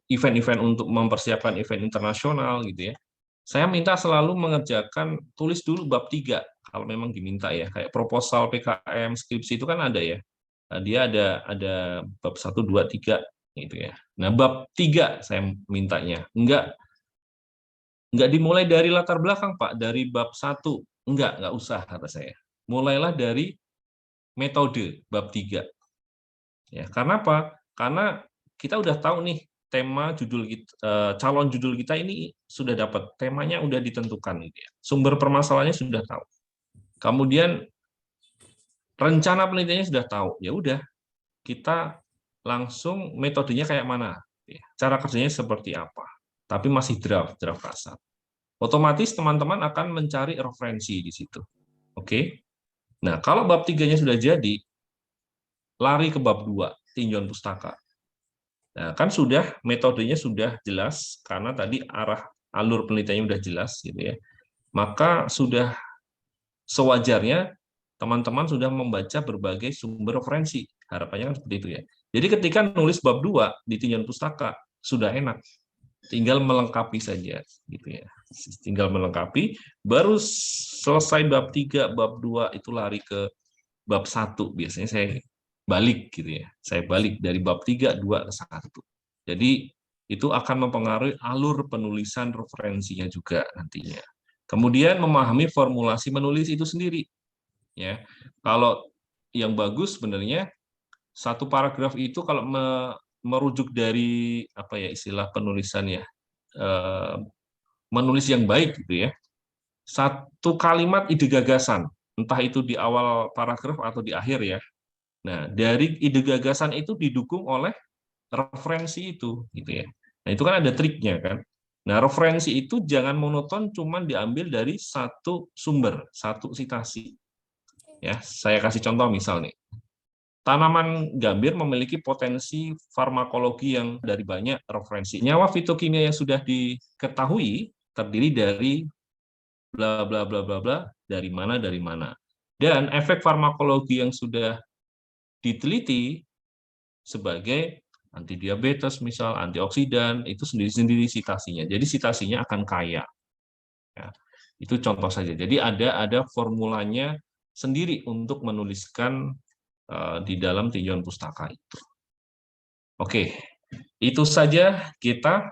event-event untuk mempersiapkan event internasional gitu ya. Saya minta selalu mengerjakan, tulis dulu bab 3 kalau memang diminta ya, kayak proposal PKM, skripsi itu kan ada ya. Dia ada bab 1, 2, 3 gitu ya. Nah, bab 3 saya mintanya. Enggak dimulai dari latar belakang, Pak, dari bab 1. Enggak usah kata saya. Mulailah dari metode bab 3. Ya, karena apa? Karena kita udah tahu nih tema judul kita, calon judul kita ini sudah dapat, temanya udah ditentukan gitu ya. Sumber permasalahannya sudah tahu. Kemudian rencana penelitiannya sudah tahu. Ya udah, kita langsung metodenya kayak mana? Cara kerjanya seperti apa? Tapi masih draft kasar. Otomatis teman-teman akan mencari referensi di situ. Oke. Nah, kalau bab 3-nya sudah jadi, lari ke bab 2. tinjauan pustaka. Nah, kan sudah metodenya sudah jelas karena tadi alur penelitiannya sudah jelas gitu ya. Maka sudah sewajarnya teman-teman sudah membaca berbagai sumber referensi. Harapannya kan seperti itu ya. Jadi ketika nulis bab 2 di tinjauan pustaka sudah enak. Tinggal melengkapi saja gitu ya. Tinggal melengkapi, baru selesai bab 3, bab 2 itu lari ke bab 1. Biasanya saya balik gitu ya. Saya balik dari bab 3, 2 ke 1. Jadi itu akan mempengaruhi alur penulisan referensinya juga nantinya. Kemudian memahami formulasi menulis itu sendiri. Ya, kalau yang bagus sebenarnya satu paragraf itu kalau merujuk dari apa ya istilah penulisan ya, menulis yang baik gitu ya. Satu kalimat ide gagasan, entah itu di awal paragraf atau di akhir ya. Nah, dari ide gagasan itu didukung oleh referensi itu gitu ya. Nah, itu kan ada triknya kan. Nah, referensi itu jangan monoton cuman diambil dari satu sumber, satu sitasi. Ya, saya kasih contoh misal nih. Tanaman gambir memiliki potensi farmakologi yang dari banyak referensi. Senyawa fitokimia yang sudah diketahui terdiri dari bla bla bla bla bla dari mana. Dan efek farmakologi yang sudah diteliti sebagai anti diabetes misal, antioksidan, itu sendiri-sendiri sitasinya. Jadi sitasinya akan kaya. Ya, itu contoh saja. Jadi ada formulanya sendiri untuk menuliskan di dalam tinjauan pustaka itu. Oke, itu saja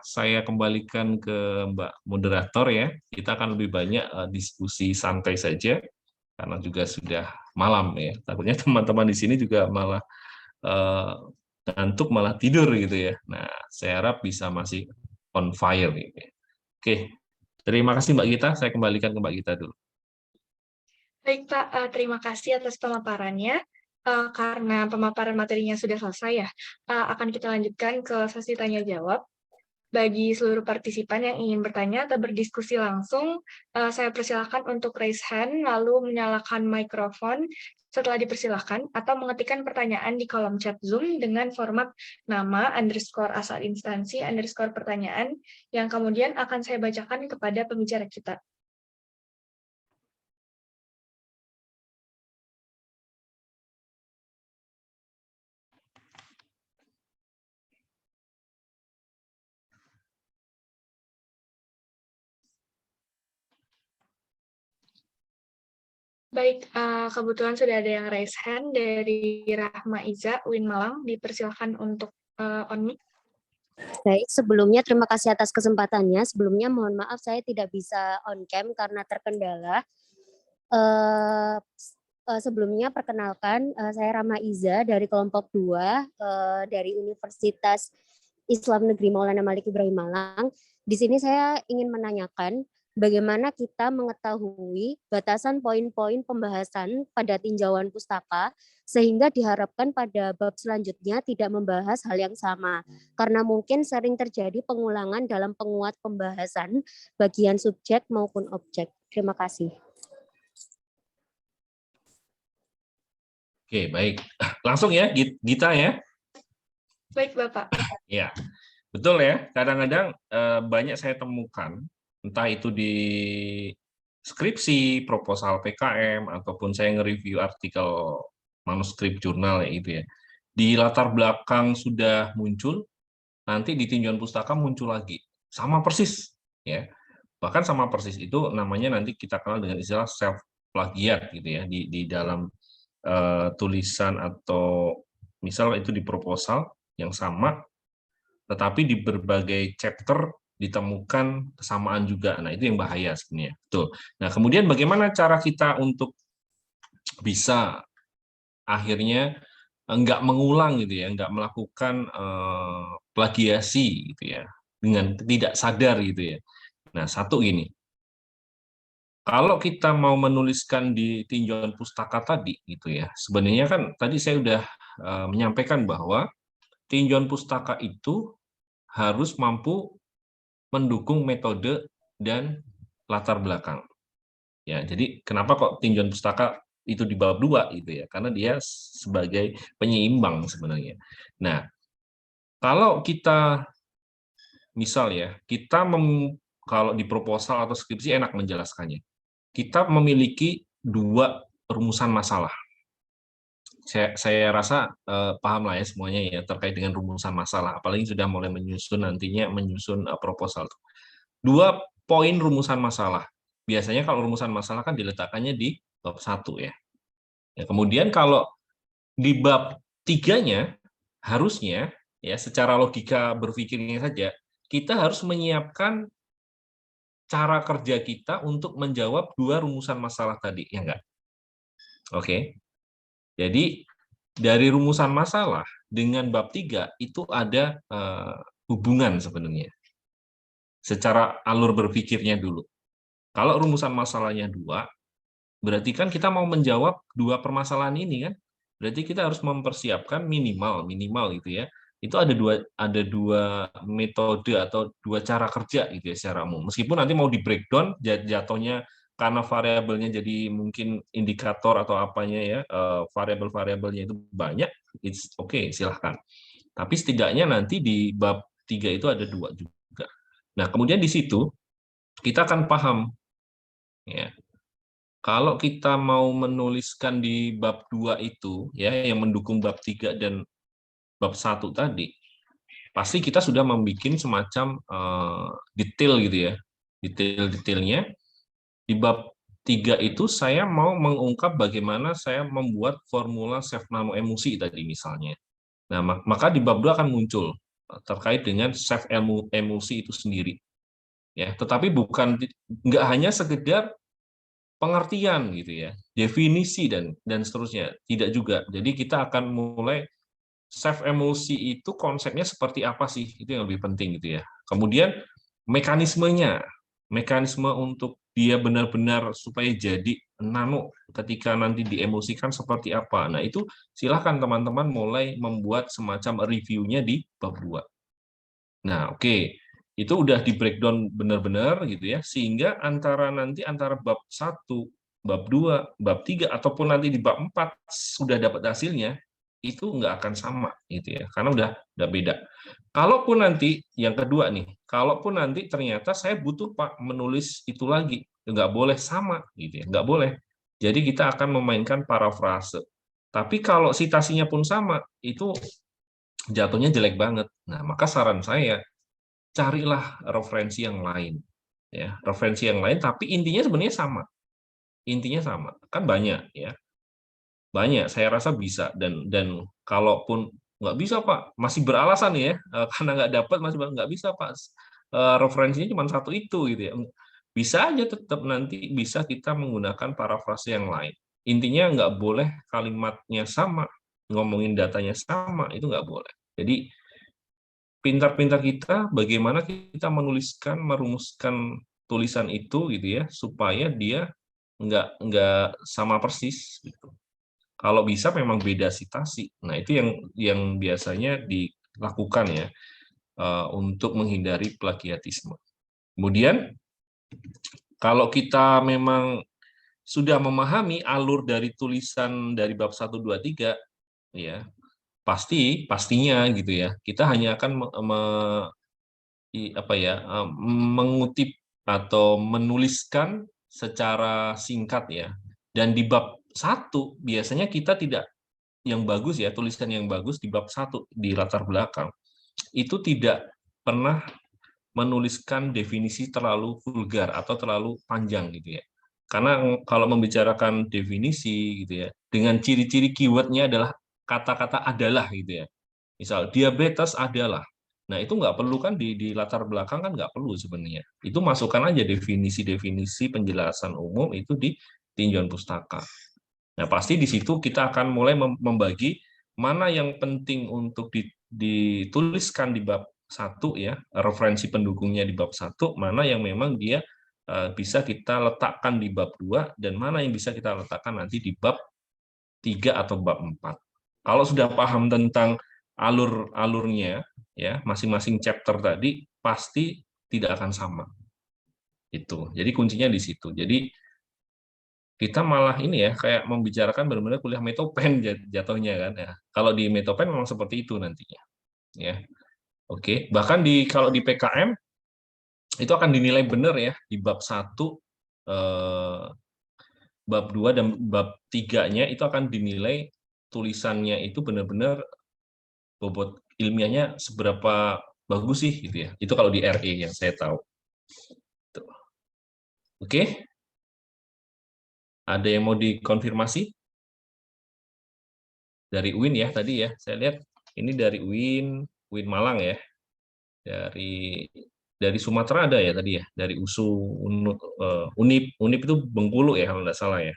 saya kembalikan ke Mbak Moderator ya. Kita akan lebih banyak diskusi santai saja, karena juga sudah malam ya. Takutnya teman-teman di sini juga malah ngantuk malah tidur gitu ya. Nah, saya harap bisa masih on fire gitu ya. Oke, terima kasih Mbak Gita. Saya kembalikan ke Mbak Gita dulu. Baik Pak, terima kasih atas pemaparannya. Karena pemaparan materinya sudah selesai ya, akan kita lanjutkan ke sesi tanya jawab. Bagi seluruh partisipan yang ingin bertanya atau berdiskusi langsung, saya persilahkan untuk raise hand, lalu menyalakan mikrofon setelah dipersilahkan, atau mengetikkan pertanyaan di kolom chat Zoom dengan format nama, _asal instansi, _pertanyaan, yang kemudian akan saya bacakan kepada pembicara kita. Baik, kebetulan sudah ada yang raise hand dari Rahma Iza, UIN Malang. Dipersilakan untuk on mic. Baik, sebelumnya terima kasih atas kesempatannya. Sebelumnya mohon maaf saya tidak bisa on cam karena terkendala. Sebelumnya perkenalkan, saya Rahma Iza dari kelompok 2 dari Universitas Islam Negeri Maulana Malik Ibrahim Malang. Di sini saya ingin menanyakan bagaimana kita mengetahui batasan poin-poin pembahasan pada tinjauan pustaka sehingga diharapkan pada bab selanjutnya tidak membahas hal yang sama. Karena mungkin sering terjadi pengulangan dalam penguat pembahasan bagian subjek maupun objek. Terima kasih. Oke, baik. Langsung ya, Gita ya. Baik, Bapak. Ya, betul ya. Kadang-kadang banyak saya temukan, entah itu di skripsi, proposal PKM, ataupun saya nge-review artikel manuskrip jurnal ya itu ya. Di latar belakang sudah muncul, nanti di tinjauan pustaka muncul lagi. Sama persis. Ya. Bahkan sama persis itu namanya nanti kita kenal dengan istilah self plagiat gitu ya di dalam tulisan atau misal itu di proposal yang sama, tetapi di berbagai chapter ditemukan kesamaan juga. Nah, itu yang bahaya sebenarnya. Betul. Nah, kemudian bagaimana cara kita untuk bisa akhirnya enggak mengulang gitu ya, enggak melakukan plagiasi gitu ya, dengan tidak sadar gitu ya. Nah, satu gini. Kalau kita mau menuliskan di tinjauan pustaka tadi gitu ya, sebenarnya kan tadi saya sudah menyampaikan bahwa tinjauan pustaka itu harus mampu mendukung metode dan latar belakang. Ya, jadi kenapa kok tinjauan pustaka itu di bab 2 gitu ya, karena dia sebagai penyeimbang sebenarnya. Nah, kalau kita misal ya, kalau di proposal atau skripsi enak menjelaskannya. Kita memiliki 2 rumusan masalah. Saya rasa paham lah ya semuanya ya terkait dengan rumusan masalah, apalagi sudah mulai menyusun proposal. 2 poin rumusan masalah. Biasanya kalau rumusan masalah kan diletakkannya di bab 1 ya. Kemudian kalau di bab 3-nya harusnya ya secara logika berpikirnya saja kita harus menyiapkan cara kerja kita untuk menjawab 2 rumusan masalah tadi, ya enggak? Oke. Jadi dari rumusan masalah dengan bab 3 itu ada hubungan sebenarnya. Secara alur berpikirnya dulu. Kalau rumusan masalahnya 2, berarti kan kita mau menjawab 2 permasalahan ini kan? Berarti kita harus mempersiapkan minimal gitu ya. Itu ada dua metode atau 2 cara kerja gitu ya secara umum. Meskipun nanti mau di breakdown jatuhnya karena variabelnya jadi mungkin indikator atau apanya ya, variabel-variabelnya itu banyak, it's okay, silahkan. Tapi setidaknya nanti di bab 3 itu ada 2 juga. Nah, kemudian di situ kita akan paham ya. Kalau kita mau menuliskan di bab 2 itu ya yang mendukung bab 3 dan bab 1 tadi, pasti kita sudah membuat semacam detail gitu ya. Detail-detailnya di bab 3 itu saya mau mengungkap bagaimana saya membuat formula self namo emosi tadi misalnya. Nah, maka di bab 2 akan muncul terkait dengan self emosi itu sendiri. Ya, tetapi nggak hanya sekedar pengertian gitu ya, definisi dan seterusnya, tidak juga. Jadi kita akan mulai self emosi itu konsepnya seperti apa sih, itu yang lebih penting gitu ya. Kemudian mekanisme untuk dia benar-benar supaya jadi nano ketika nanti diemosikan seperti apa. Nah itu silahkan teman-teman mulai membuat semacam reviewnya di bab 2. Nah oke. Itu udah di breakdown benar-benar gitu ya, sehingga antara bab 1, bab 2, bab 3, ataupun nanti di bab 4 sudah dapat hasilnya, itu nggak akan sama gitu ya, karena udah beda. Kalaupun nanti, yang kedua nih, kalaupun nanti ternyata saya butuh Pak menulis itu lagi, nggak boleh sama gitu ya, nggak boleh. Jadi kita akan memainkan parafrase. Tapi kalau citasinya pun sama, itu jatuhnya jelek banget. Nah, maka saran saya, carilah referensi yang lain ya, referensi yang lain tapi intinya sebenarnya sama kan banyak ya, banyak saya rasa bisa dan kalaupun nggak bisa Pak masih beralasan ya karena nggak dapat masih nggak bisa Pak, referensinya cuma satu itu gitu ya, bisa aja tetap nanti bisa kita menggunakan parafrase yang lain. Intinya nggak boleh kalimatnya sama, ngomongin datanya sama, itu nggak boleh. Jadi pintar-pintar kita bagaimana kita merumuskan tulisan itu gitu ya supaya dia nggak sama persis gitu. Kalau bisa memang beda citasi. Nah itu yang biasanya dilakukan ya untuk menghindari plagiatisme. Kemudian kalau kita memang sudah memahami alur dari tulisan dari bab 1, 2, 3 ya pastinya gitu ya kita hanya akan mengutip atau menuliskan secara singkat ya, dan di bab 1 biasanya kita tidak yang bagus ya, tulisan yang bagus di bab 1 di latar belakang itu tidak pernah menuliskan definisi terlalu vulgar atau terlalu panjang gitu ya, karena kalau membicarakan definisi gitu ya dengan ciri-ciri keywordnya adalah kata-kata adalah gitu ya. Misal diabetes adalah. Nah, itu nggak perlu kan di latar belakang kan nggak perlu sebenarnya. Itu masukkan aja definisi-definisi penjelasan umum itu di tinjauan pustaka. Nah, pasti di situ kita akan mulai membagi mana yang penting untuk dituliskan di bab 1 ya, referensi pendukungnya di bab 1, mana yang memang dia bisa kita letakkan di bab 2 dan mana yang bisa kita letakkan nanti di bab 3 atau bab 4. Kalau sudah paham tentang alurnya ya, masing-masing chapter tadi pasti tidak akan sama. Itu. Jadi kuncinya di situ. Jadi kita malah ini ya kayak membicarakan benar-benar kuliah Metopen jatuhnya kan ya. Kalau di Metopen memang seperti itu nantinya ya. Oke, bahkan kalau di PKM itu akan dinilai benar ya di bab 1, bab 2 dan bab 3-nya itu akan dinilai tulisannya itu benar-benar bobot ilmiahnya seberapa bagus sih gitu ya. Itu kalau di RE yang saya tahu. Tuh. Oke. Ada yang mau dikonfirmasi? Dari UIN ya tadi ya. Saya lihat ini dari UIN Malang ya. Dari Sumatera ada ya tadi ya. Dari USU, UNIP itu Bengkulu ya kalau nggak salah ya.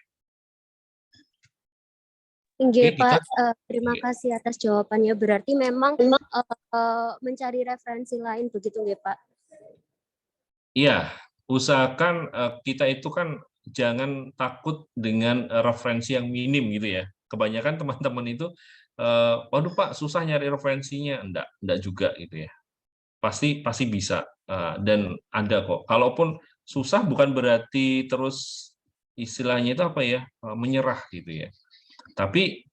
Nggih, Oke, Pak, terima kasih atas jawabannya. Berarti memang mencari referensi lain begitu nggih, Pak? Iya, usahakan kita itu kan jangan takut dengan referensi yang minim gitu ya. Kebanyakan teman-teman itu, waduh Pak, susah nyari referensinya. Enggak juga gitu ya. Pasti bisa dan ada kok. Kalaupun susah bukan berarti terus istilahnya itu apa ya, menyerah gitu ya. Tapi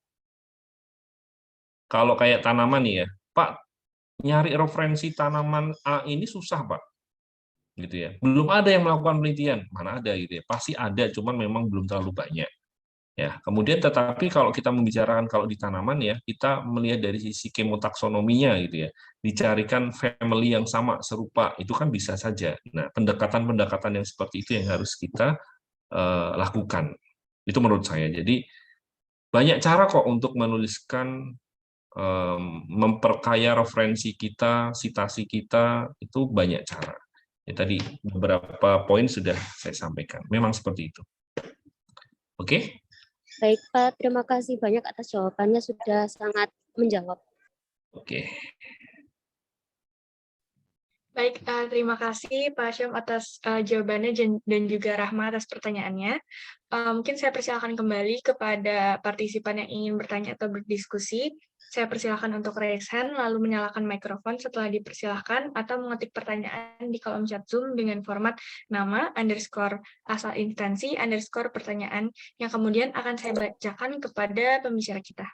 kalau kayak tanaman nih ya, Pak, nyari referensi tanaman A ini susah Pak, gitu ya. Belum ada yang melakukan penelitian, mana ada gitu ya. Pasti ada, cuman memang belum terlalu banyak. Ya, kemudian tetapi kalau kita membicarakan kalau di tanaman ya, kita melihat dari sisi kemotaksonominya gitu ya. Dicarikan family yang sama, serupa, itu kan bisa saja. Nah, pendekatan-pendekatan yang seperti itu yang harus kita lakukan. Itu menurut saya. Jadi banyak cara kok untuk menuliskan, memperkaya referensi kita, sitasi kita, itu banyak cara. Ya, tadi beberapa poin sudah saya sampaikan. Memang seperti itu. Oke? Baik, Pak. Terima kasih banyak atas jawabannya, sudah sangat menjawab. Oke. Baik, terima kasih Pak Syam atas jawabannya dan juga Rahma atas pertanyaannya. Mungkin saya persilakan kembali kepada partisipan yang ingin bertanya atau berdiskusi. Saya persilakan untuk raise hand, lalu menyalakan mikrofon setelah dipersilahkan, atau mengetik pertanyaan di kolom chat Zoom dengan format nama, _ asal instansi, _ pertanyaan, yang kemudian akan saya bacakan kepada pembicara kita.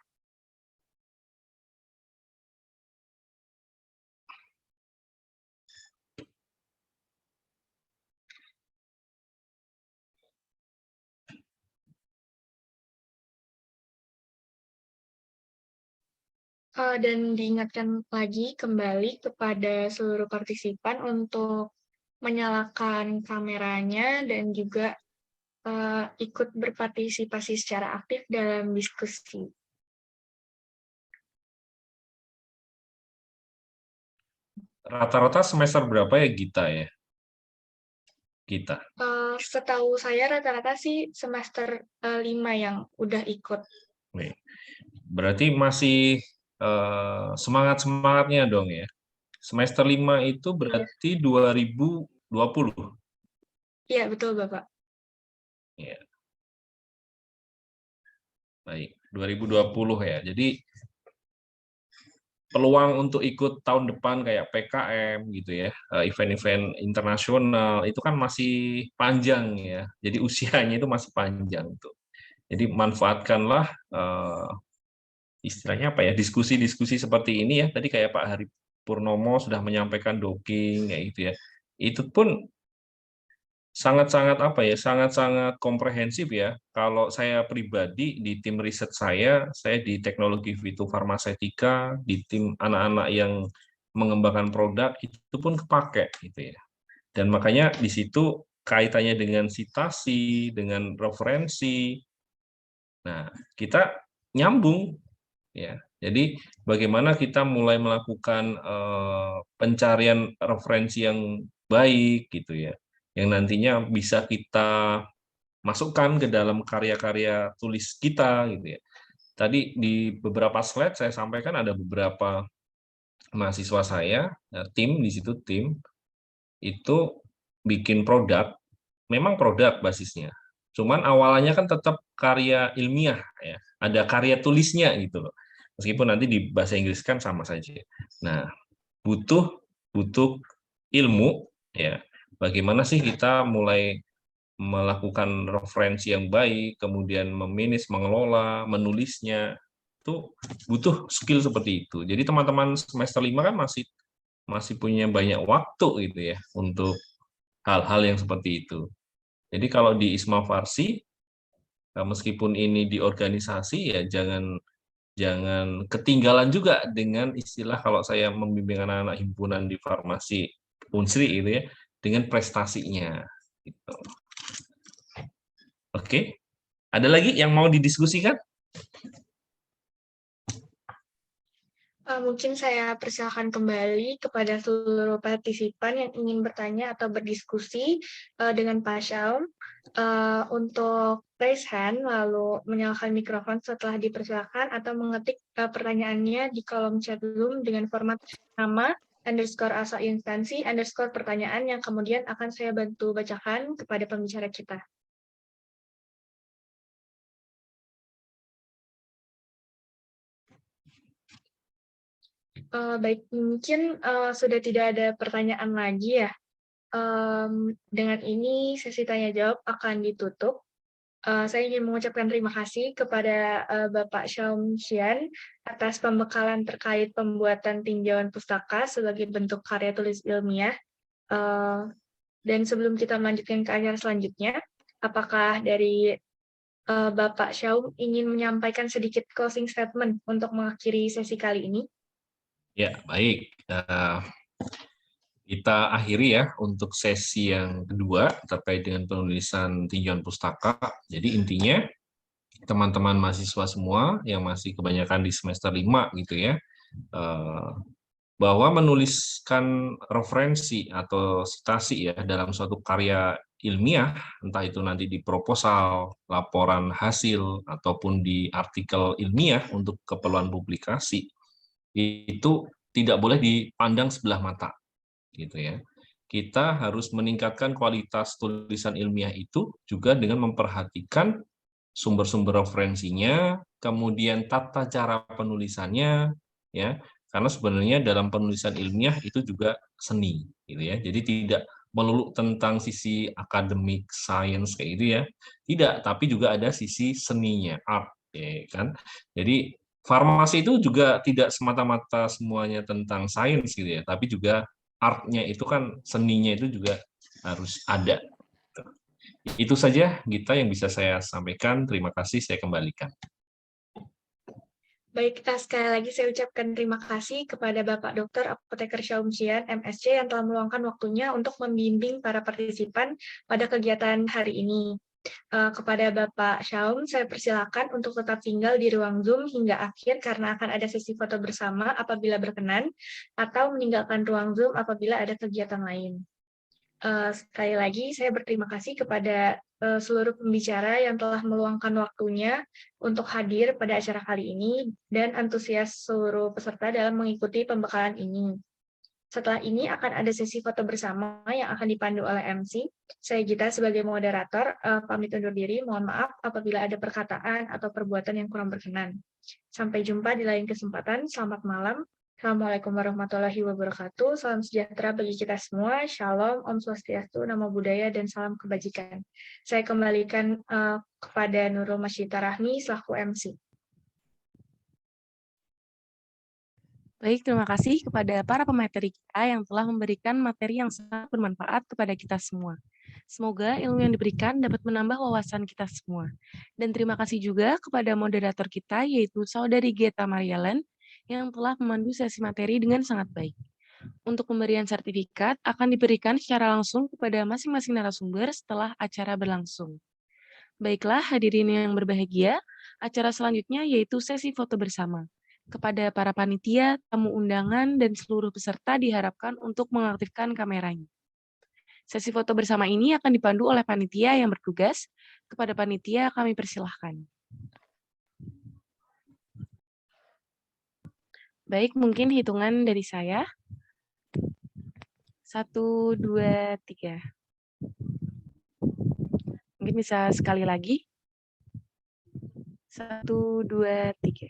Dan diingatkan lagi kembali kepada seluruh partisipan untuk menyalakan kameranya dan juga ikut berpartisipasi secara aktif dalam diskusi. Rata-rata semester berapa ya Gita ya? Gita. Setahu saya rata-rata sih semester 5 yang udah ikut. Berarti masih semangat-semangatnya dong ya. Semester 5 itu berarti 2020. Iya, betul Bapak. Ya. Baik, 2020 ya. Jadi peluang untuk ikut tahun depan kayak PKM gitu ya, event-event internasional itu kan masih panjang ya. Jadi usianya itu masih panjang tuh. Jadi manfaatkanlah istilahnya apa ya, diskusi-diskusi seperti ini ya. Tadi kayak Pak Hari Purnomo sudah menyampaikan docking kayak gitu ya. Itu pun sangat-sangat apa ya, sangat-sangat komprehensif ya. Kalau saya pribadi di tim riset saya di teknologi fitofarmaseutika, di tim anak-anak yang mengembangkan produk itu pun kepake gitu ya. Dan makanya di situ kaitannya dengan sitasi, dengan referensi. Nah, kita nyambung ya. Jadi bagaimana kita mulai melakukan pencarian referensi yang baik gitu ya, yang nantinya bisa kita masukkan ke dalam karya-karya tulis kita gitu ya. Tadi di beberapa slide saya sampaikan ada beberapa mahasiswa saya, tim di situ tim itu bikin produk, memang produk basisnya. Cuman awalnya kan tetap karya ilmiah ya, ada karya tulisnya gitu loh. Meskipun nanti di bahasa Inggris kan sama saja. Nah, butuh ilmu ya. Bagaimana sih kita mulai melakukan referensi yang baik, kemudian memanage, mengelola, menulisnya, itu butuh skill seperti itu. Jadi teman-teman semester 5 kan masih punya banyak waktu gitu ya untuk hal-hal yang seperti itu. Jadi kalau di Isma Farsi, meskipun ini di organisasi ya jangan ketinggalan juga dengan istilah kalau saya membimbing anak-anak himpunan di farmasi Unsri itu ya dengan prestasinya. Gitu. Oke, ada lagi yang mau didiskusikan? Mungkin saya persilakan kembali kepada seluruh partisipan yang ingin bertanya atau berdiskusi dengan Pak Syaum untuk raise hand, lalu menyalakan mikrofon setelah dipersilakan atau mengetik pertanyaannya di kolom chat Zoom dengan format nama, underscore asal instansi, underscore pertanyaan yang kemudian akan saya bantu bacakan kepada pembicara kita. Baik, mungkin sudah tidak ada pertanyaan lagi ya. Dengan ini sesi tanya jawab akan ditutup. Saya ingin mengucapkan terima kasih kepada Bapak Syaum Xian atas pembekalan terkait pembuatan tinjauan pustaka sebagai bentuk karya tulis ilmiah. Dan sebelum kita melanjutkan ke acara selanjutnya, apakah dari Bapak Syaum ingin menyampaikan sedikit closing statement untuk mengakhiri sesi kali ini? Ya, baik. Kita akhiri ya untuk sesi yang kedua terkait dengan penulisan tinjauan pustaka. Jadi intinya teman-teman mahasiswa semua yang masih kebanyakan di semester 5 gitu ya, bahwa menuliskan referensi atau citasi ya dalam suatu karya ilmiah, entah itu nanti di proposal, laporan hasil, ataupun di artikel ilmiah untuk keperluan publikasi, itu tidak boleh dipandang sebelah mata gitu ya. Kita harus meningkatkan kualitas tulisan ilmiah itu juga dengan memperhatikan sumber-sumber referensinya, kemudian tata cara penulisannya, ya, karena sebenarnya dalam penulisan ilmiah itu juga seni, gitu ya. Jadi tidak melulu tentang sisi akademik, science kayak gitu ya, tidak, tapi juga ada sisi seninya, art, ya kan. Jadi farmasi itu juga tidak semata-mata semuanya tentang science gitu ya, tapi juga art-nya itu kan seninya itu juga harus ada. Itu saja Gita yang bisa saya sampaikan. Terima kasih, saya kembalikan. Baik, sekali lagi saya ucapkan terima kasih kepada Bapak Dr. Apoteker Syaum Xian, MSc, yang telah meluangkan waktunya untuk membimbing para partisipan pada kegiatan hari ini. Kepada Bapak Syaum, saya persilakan untuk tetap tinggal di ruang Zoom hingga akhir karena akan ada sesi foto bersama apabila berkenan, atau meninggalkan ruang Zoom apabila ada kegiatan lain. Sekali lagi, saya berterima kasih kepada seluruh pembicara yang telah meluangkan waktunya untuk hadir pada acara kali ini dan antusias seluruh peserta dalam mengikuti pembekalan ini. Setelah ini akan ada sesi foto bersama yang akan dipandu oleh MC. Saya Gita sebagai moderator, pamit undur diri, mohon maaf apabila ada perkataan atau perbuatan yang kurang berkenan. Sampai jumpa di lain kesempatan, selamat malam. Assalamualaikum warahmatullahi wabarakatuh. Salam sejahtera bagi kita semua. Shalom, Om Swastiastu, Namo Buddhaya, dan salam kebajikan. Saya kembalikan kepada Nurul Masyita Rahmi selaku MC. Baik, terima kasih kepada para pemateri kita yang telah memberikan materi yang sangat bermanfaat kepada kita semua. Semoga ilmu yang diberikan dapat menambah wawasan kita semua. Dan terima kasih juga kepada moderator kita, yaitu Saudari Geta Marialen, yang telah memandu sesi materi dengan sangat baik. Untuk pemberian sertifikat akan diberikan secara langsung kepada masing-masing narasumber setelah acara berlangsung. Baiklah, hadirin yang berbahagia, acara selanjutnya yaitu sesi foto bersama. Kepada para panitia, tamu undangan, dan seluruh peserta diharapkan untuk mengaktifkan kameranya. Sesi foto bersama ini akan dipandu oleh panitia yang bertugas. Kepada panitia kami persilahkan. Baik, mungkin hitungan dari saya. 1, 2, 3. Mungkin bisa sekali lagi. 1, 2, 3.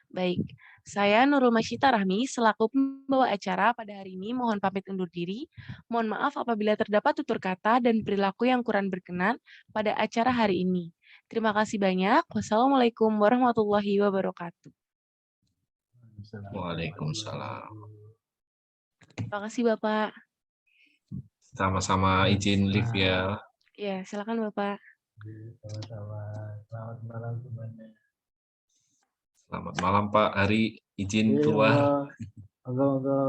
Baik, saya Nurul Masyita Rahmi selaku pembawa acara pada hari ini mohon pamit undur diri. Mohon maaf apabila terdapat tutur kata dan perilaku yang kurang berkenan pada acara hari ini. Terima kasih banyak. Wassalamualaikum warahmatullahi wabarakatuh. Waalaikumsalam. Terima kasih Bapak. Sama-sama izin live ya. Ya, silakan Bapak. Sama-sama. Selamat malam semuanya. Selamat malam Pak Hari, izin Iya, keluar. monggo, monggo.